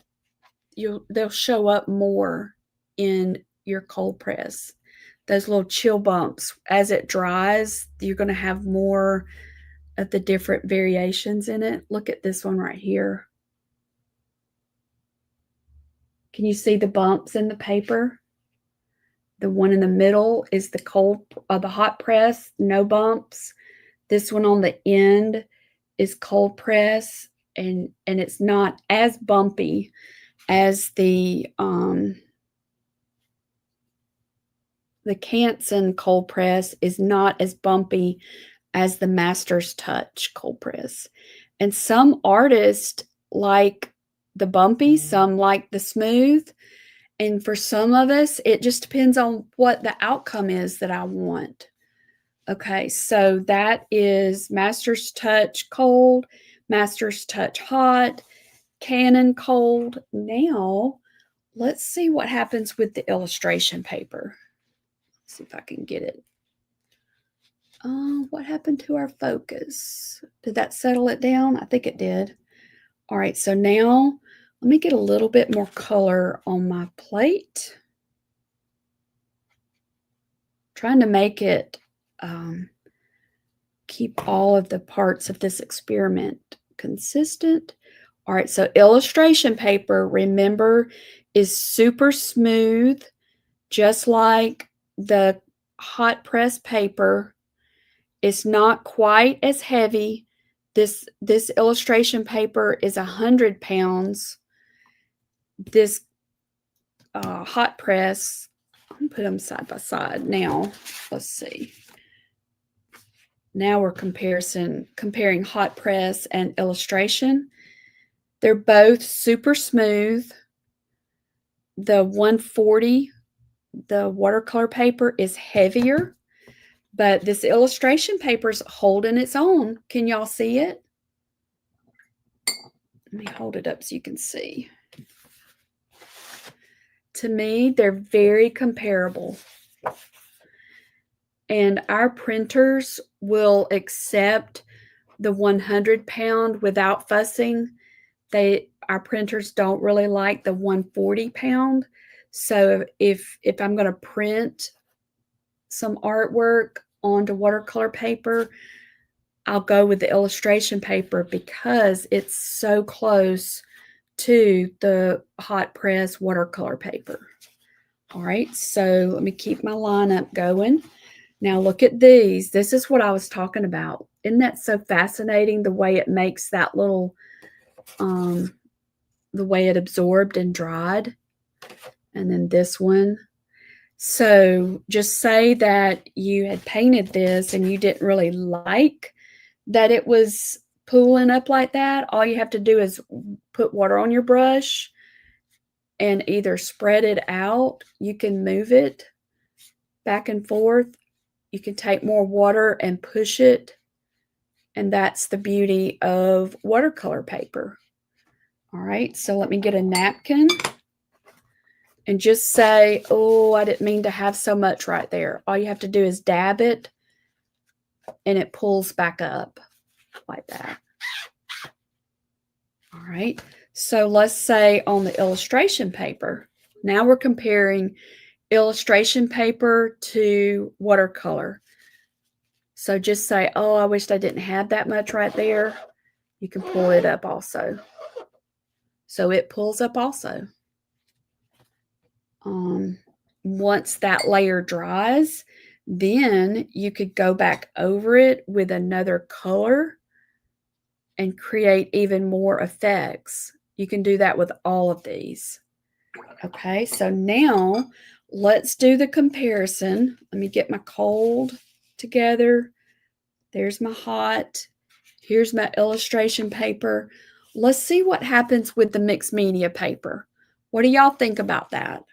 They'll show up more in your cold press. Those little chill bumps, as it dries, you're going to have more of the different variations in it. Look at this one right here. Can you see the bumps in the paper? The one in the middle is the hot press, no bumps. This one on the end is cold press, and it's not as bumpy as the Canson cold press is not as bumpy as the Master's Touch cold press. And some artists like the bumpy, some like the smooth. And for some of us, it just depends on what the outcome is that I want. Okay, so that is Master's Touch cold, Master's Touch hot, Canon cold. Now, let's see what happens with the illustration paper. Let's see if I can get it. What happened to our focus? Did that settle it down? I think it did. All right, so now let me get a little bit more color on my plate. Trying to make it keep all of the parts of this experiment consistent. All right, so illustration paper, remember, is super smooth, just like the hot press paper. It's not quite as heavy. This illustration paper is 100 pounds. This hot press, I'm going to put them side by side. Now, let's see. Now we're comparing hot press and illustration. They're both super smooth. The 140, the watercolor paper, is heavier, but this illustration paper's holding its own. Can y'all see it? Let me hold it up so you can see. To me, they're very comparable. And our printers will accept the 100-pound without fussing. Our printers don't really like the 140-pound. So if I'm going to print some artwork onto watercolor paper, I'll go with the illustration paper because it's so close to the hot press watercolor paper. All right, so let me keep my lineup going. Now look at these. This is what I was talking about. Isn't that so fascinating, the way it makes that little, the way it absorbed and dried? And then this one. So just say that you had painted this and you didn't really like that it was pooling up like that. All you have to do is put water on your brush, and either spread it out. You can move it back and forth. You can take more water and push it. And that's the beauty of watercolor paper. All right, so let me get a napkin and just say, oh, I didn't mean to have so much right there. All you have to do is dab it and it pulls back up like that. All right, so let's say on the illustration paper, now we're comparing illustration paper to watercolor. So just say, oh, I wished I didn't have that much right there. You can pull it up also. So it pulls up also. Once that layer dries, then you could go back over it with another color and create even more effects. You can do that with all of these. Okay, so now let's do the comparison. Let me get my cold together. There's my hot. Here's my illustration paper. Let's see what happens with the mixed media paper. What do y'all think about that?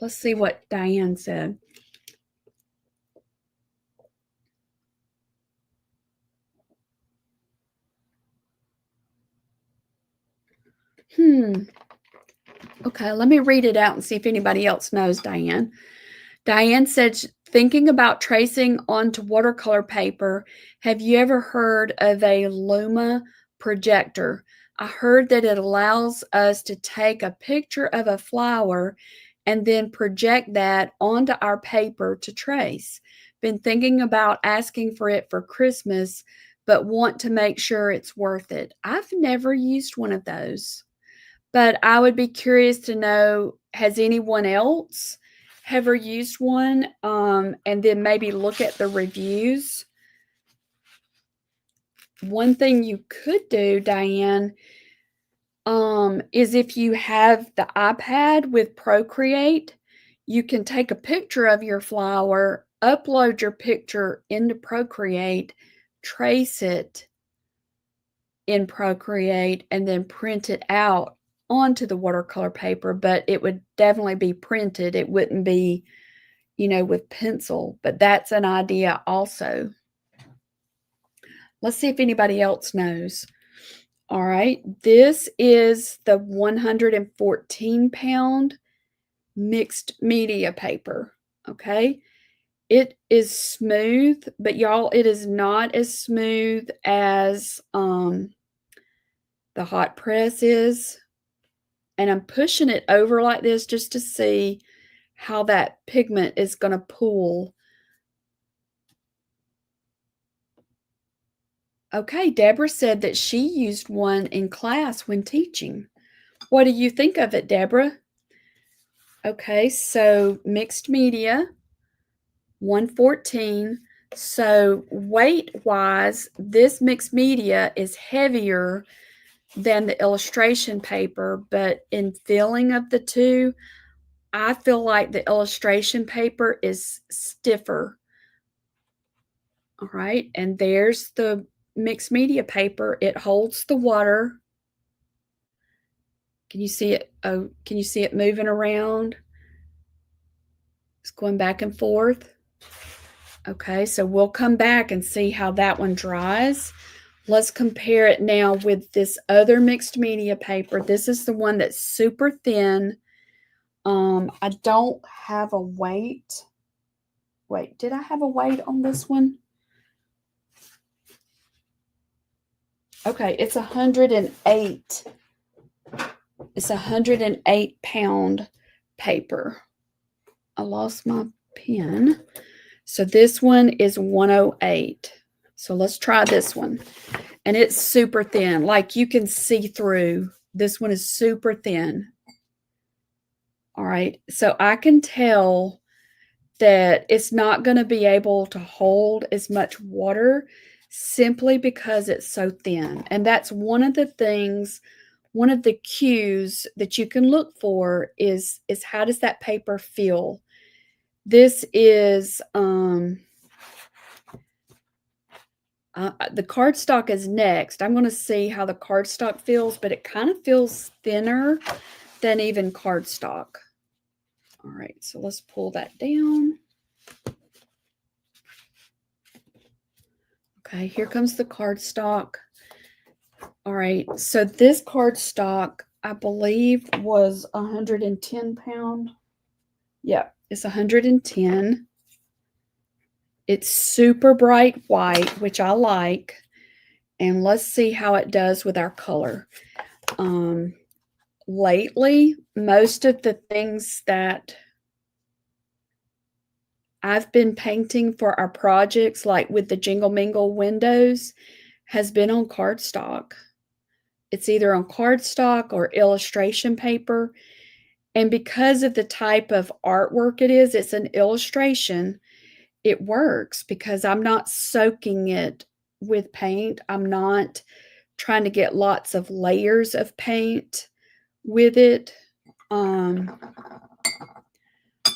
Let's see what Diane said. Okay, let me read it out and see if anybody else knows Diane. Diane said, thinking about tracing onto watercolor paper, have you ever heard of a Luma projector? I heard that it allows us to take a picture of a flower and then project that onto our paper to trace. Been thinking about asking for it for Christmas, but want to make sure it's worth it. I've never used one of those, but I would be curious to know, has anyone else ever used one? And then maybe look at the reviews. One thing you could do, Diane, is if you have the iPad with Procreate, you can take a picture of your flower, upload your picture into Procreate, trace it in Procreate, and then print it out onto the watercolor paper. But it would definitely be printed. It wouldn't be, with pencil. But that's an idea also. Let's see if anybody else knows. All right, this is the 114-pound mixed media paper, okay? It is smooth, but y'all, it is not as smooth as the hot press is. And I'm pushing it over like this just to see how that pigment is going to pool. Okay, Deborah said that she used one in class when teaching. What do you think of it, Deborah? Okay, so mixed media, 114. So weight-wise, this mixed media is heavier than the illustration paper, but in feeling of the two, I feel like the illustration paper is stiffer. All right, and there's the mixed media paper. It holds the water. Can you see it? Oh, can you see it moving around? It's going back and forth. Okay, so we'll come back and see how that one dries. Let's compare it now with this other mixed media paper. This is the one that's super thin. I don't have a weight. Wait, did I have a weight on this one? Okay, it's 108. It's 108-pound paper. I lost my pen. So this one is 108. So let's try this one. And it's super thin, like you can see through. This one is super thin. All right, so I can tell that it's not going to be able to hold as much water simply because it's so thin. And that's one of the things, one of the cues that you can look for is how does that paper feel? This is The cardstock is next. I'm going to see how the cardstock feels, but it kind of feels thinner than even cardstock. All right, so let's pull that down. Okay, here comes the cardstock. All right, so this cardstock, I believe, was 110 pound. Yeah, it's 110. It's super bright white, which I like. And let's see how it does with our color. Lately, most of the things that I've been painting for our projects, like with the Jingle Mingle windows, has been on cardstock. It's either on cardstock or illustration paper. And because of the type of artwork it is, it's an illustration. It works because I'm not soaking it with paint. I'm not trying to get lots of layers of paint with it. All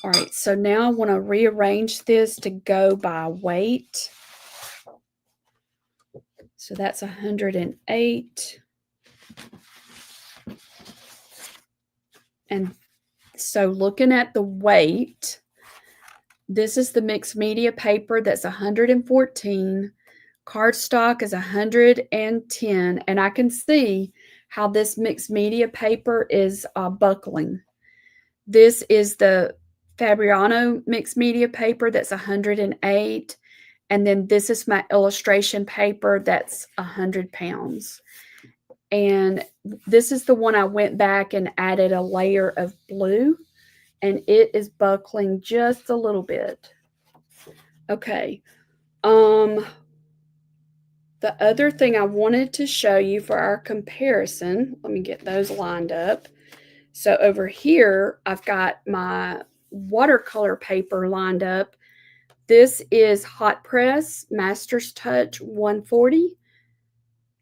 right, so now I want to rearrange this to go by weight. So that's 108. And so looking at the weight, this is the mixed media paper that's 114. Cardstock is 110. And I can see how this mixed media paper is buckling. This is the Fabriano mixed media paper that's 108. And then this is my illustration paper that's 100 pounds. And this is the one I went back and added a layer of blue, and it is buckling just a little bit. Okay. The other thing I wanted to show you for our comparison, let me get those lined up. So over here, I've got my watercolor paper lined up. This is Hot Press Master's Touch 140,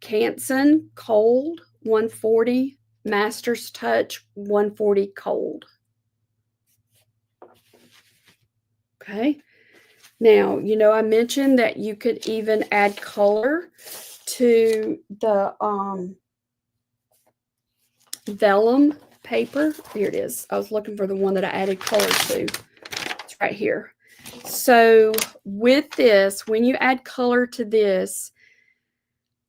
Canson Cold 140, Master's Touch 140 Cold. Okay. Now, you know, I mentioned that you could even add color to the vellum paper. Here it is. I was looking for the one that I added color to. It's right here. So with this, when you add color to this,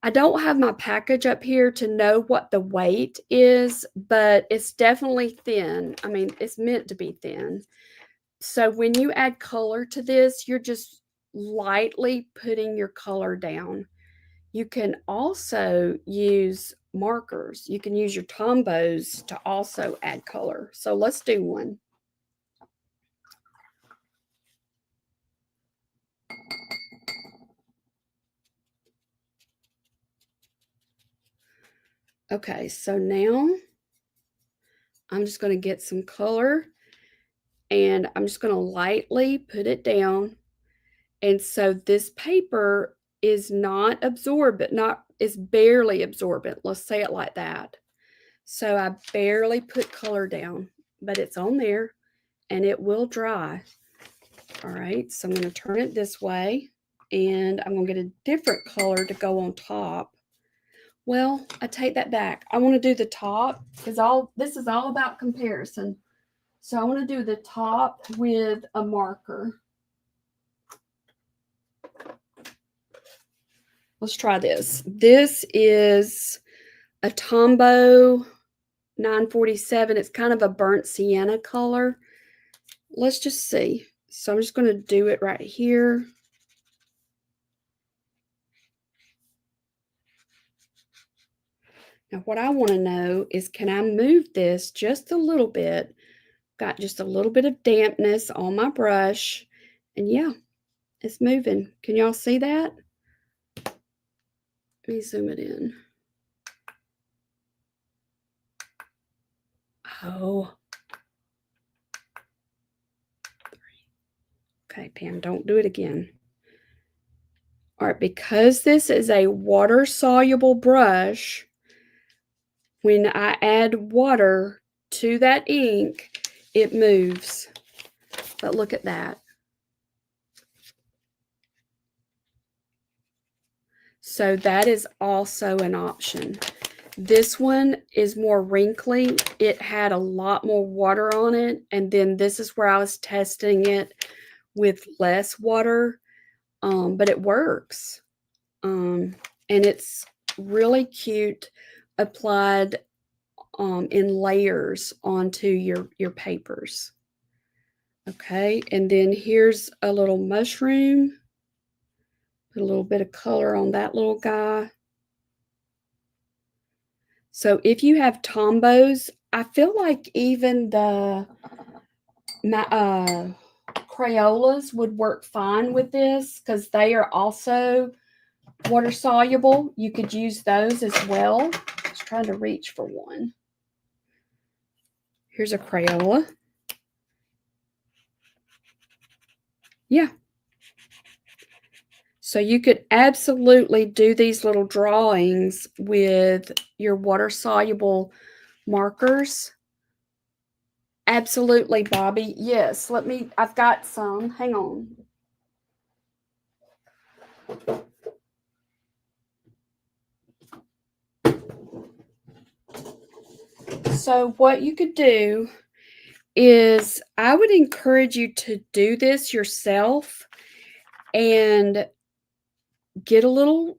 I don't have my package up here to know what the weight is, but it's definitely thin. I mean, it's meant to be thin. So when you add color to this, you're just lightly putting your color down. You can also use markers. You can use your Tombows to also add color. So let's do one. Okay, so now I'm just going to get some color and I'm just going to lightly put it down. And so this paper is not absorbent, it's barely absorbent. Let's say it like that. So I barely put color down, but it's on there and it will dry. All right, so I'm going to turn it this way and I'm going to get a different color to go on top. Well, I take that back. I want to do the top because this is all about comparison. So I want to do the top with a marker. Let's try this. This is a Tombow 947. It's kind of a burnt sienna color. Let's just see. So I'm just going to do it right here. Now what I want to know is, can I move this just a little bit? Got just a little bit of dampness on my brush. And yeah, it's moving. Can y'all see that? Let me zoom it in. Oh. Okay, Pam, don't do it again. All right, because this is a water-soluble brush, when I add water to that ink, it moves. But look at that. So that is also an option. This one is more wrinkly. It had a lot more water on it. And then this is where I was testing it with less water. But it works. And it's really cute applied in layers onto your papers. Okay, and then here's a little mushroom. Put a little bit of color on that little guy. So if you have tombos, I feel like even the Crayolas would work fine with this because they are also water soluble. You could use those as well. Just trying to reach for one. Here's a Crayola. Yeah. So you could absolutely do these little drawings with your water-soluble markers. Absolutely, Bobby. Yes, I've got some. Hang on. So what you could do is I would encourage you to do this yourself and get a little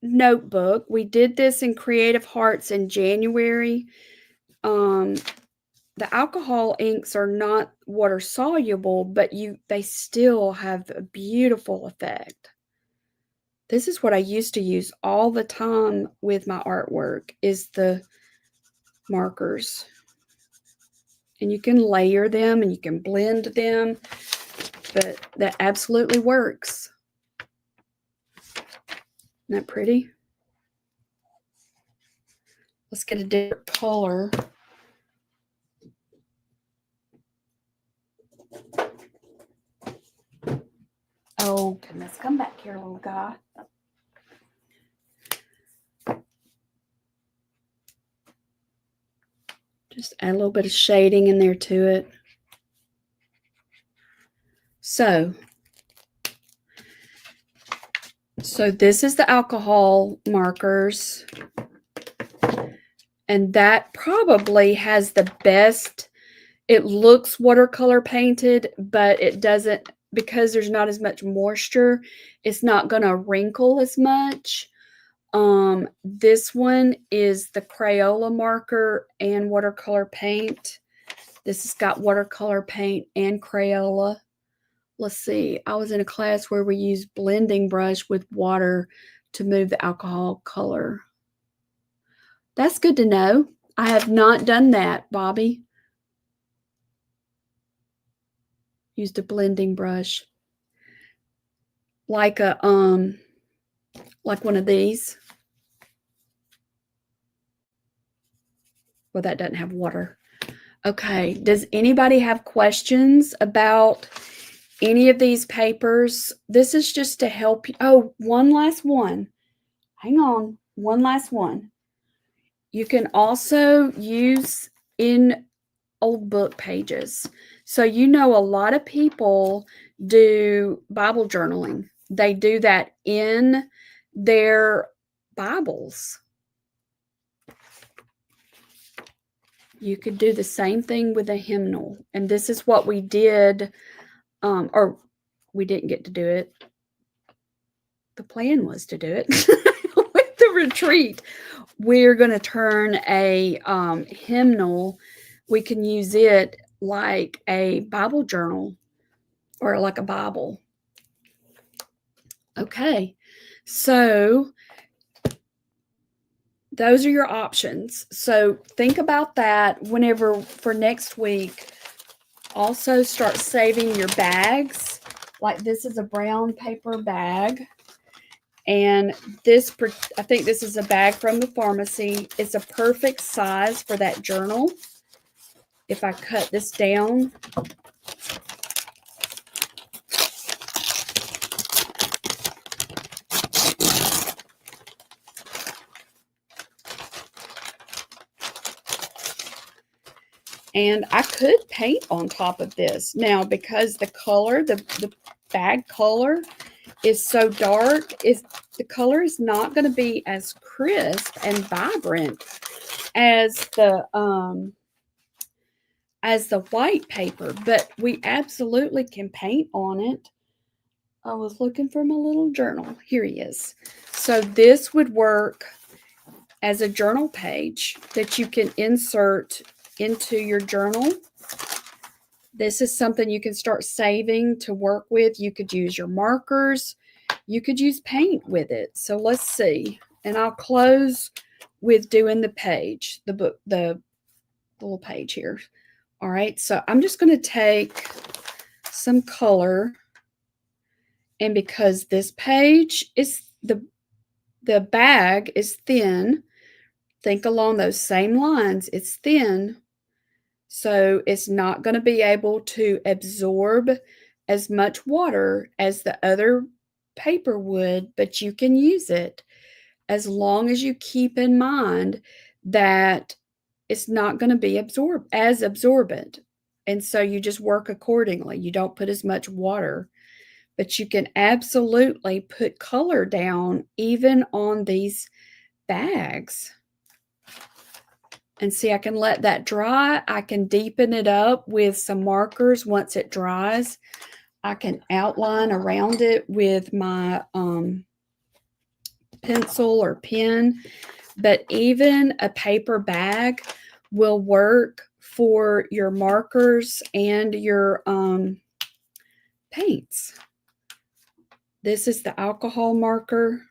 notebook. We did this in Creative Hearts in January. The alcohol inks are not water soluble, but they still have a beautiful effect. This is what I used to use all the time with my artwork is the markers. And you can layer them and you can blend them, but that absolutely works. Isn't that pretty? Let's get a different color. Oh, goodness. Come back here, little guy. Just add a little bit of shading in there to it. So this is the alcohol markers. And that probably has the best, it looks watercolor painted, but it doesn't, because there's not as much moisture, it's not going to wrinkle as much. This one is the Crayola marker and watercolor paint. This has got watercolor paint and Crayola. Let's see. I was in a class where we used blending brush with water to move the alcohol color. That's good to know. I have not done that, Bobby. Used a blending brush. Like one of these. Well, that doesn't have water. Okay. Does anybody have questions about any of these papers? This is just to help you. Oh, one last one. Hang on. One last one. You can also use in old book pages. So a lot of people do Bible journaling. They do that in their Bibles. You could do the same thing with a hymnal. And this is what we did, or we didn't get to do it. The plan was to do it with the retreat. We're going to turn a hymnal. We can use it like a Bible journal or like a Bible. Okay, so those are your options. So think about that whenever for next week. Also start saving your bags. Like this is a brown paper bag. And I think this is a bag from the pharmacy. It's a perfect size for that journal. If I cut this down. And I could paint on top of this. Now, because the color, the bag color is so dark, the color is not going to be as crisp and vibrant as the white paper, but we absolutely can paint on it. I was looking for my little journal. Here he is. So this would work as a journal page that you can insert into your journal. This is something you can start saving to work with. You could use your markers. You could use paint with it. So let's see. And I'll close with doing the page, the book, the little page here. All right, so I'm just going to take some color, and because this page is the bag is thin, think along those same lines. It's thin, so it's not going to be able to absorb as much water as the other paper would, but you can use it as long as you keep in mind that it's not going to be absorbent. And so you just work accordingly. You don't put as much water, but you can absolutely put color down even on these bags. And see, I can let that dry. I can deepen it up with some markers once it dries. I can outline around it with my pencil or pen. But even a paper bag will work for your markers and your paints. This is the alcohol marker.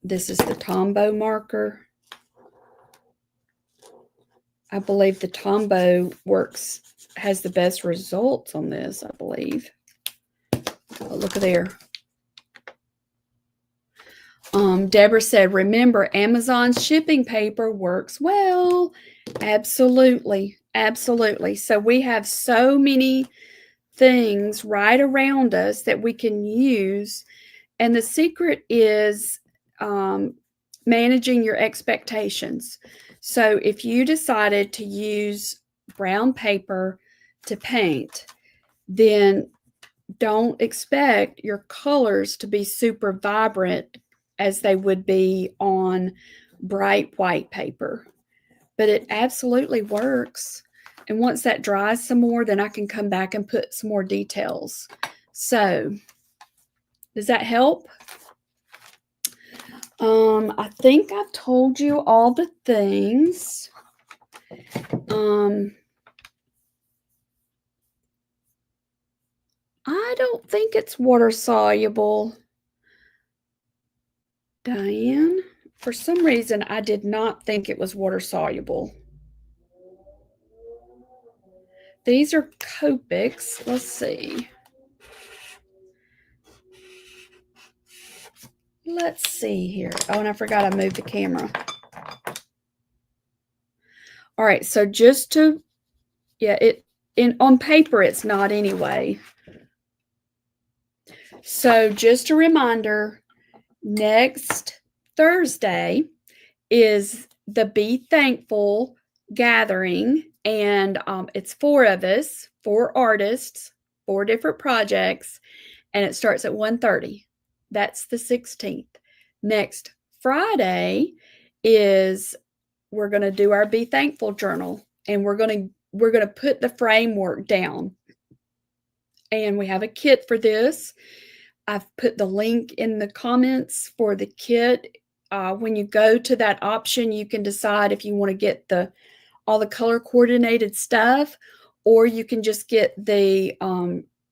This is the Tombow marker. I believe the Tombow has the best results on this, I believe. Oh, look there. Deborah said, remember, Amazon's shipping paper works well. Absolutely. Absolutely. So we have so many things right around us that we can use. And the secret is managing your expectations. So if you decided to use brown paper to paint, then don't expect your colors to be super vibrant as they would be on bright white paper. But it absolutely works. And once that dries some more, then I can come back and put some more details. So, does that help? I think I've told you all the things. I don't think it's water soluble. Diane, for some reason, I did not think it was water soluble. These are Copics. Let's see. Let's see here. Oh, and I forgot I moved the camera. All right, so just to, yeah, on paper it's not anyway. So just a reminder, next Thursday is the Be Thankful gathering, and it's 4 of us, 4 artists, 4 different projects, and it starts at 1:30. That's the 16th. Next Friday is we're going to do our Be Thankful journal, and we're going to put the framework down. And we have a kit for this. I've put the link in the comments for the kit. When you go to that option, you can decide if you want to get all the color coordinated stuff, or you can just get the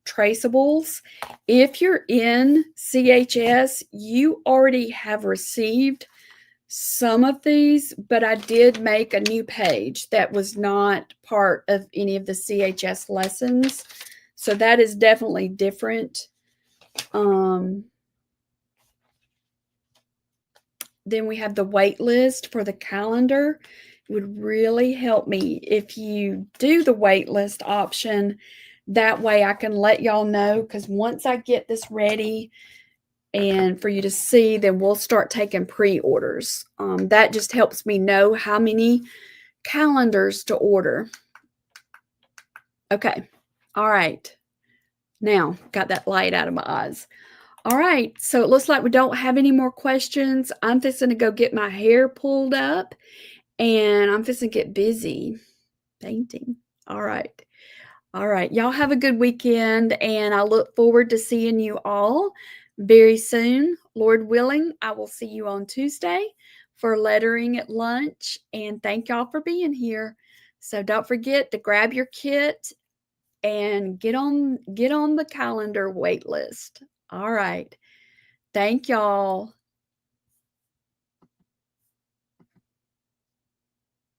traceables. If you're in CHS, you already have received some of these, but I did make a new page that was not part of any of the CHS lessons. So that is definitely different. Then we have the wait list for the calendar. It would really help me if you do the wait list option. That way I can let y'all know, because once I get this ready and for you to see, then we'll start taking pre-orders. That just helps me know how many calendars to order. Okay. All right. Now, got that light out of my eyes. All right, so it looks like we don't have any more questions. I'm just going to go get my hair pulled up, and I'm just going to get busy painting. All right. All right. Y'all have a good weekend, and I look forward to seeing you all very soon. Lord willing, I will see you on Tuesday for lettering at lunch, and thank y'all for being here. So don't forget to grab your kit and get on the calendar wait list. All right. Thank y'all.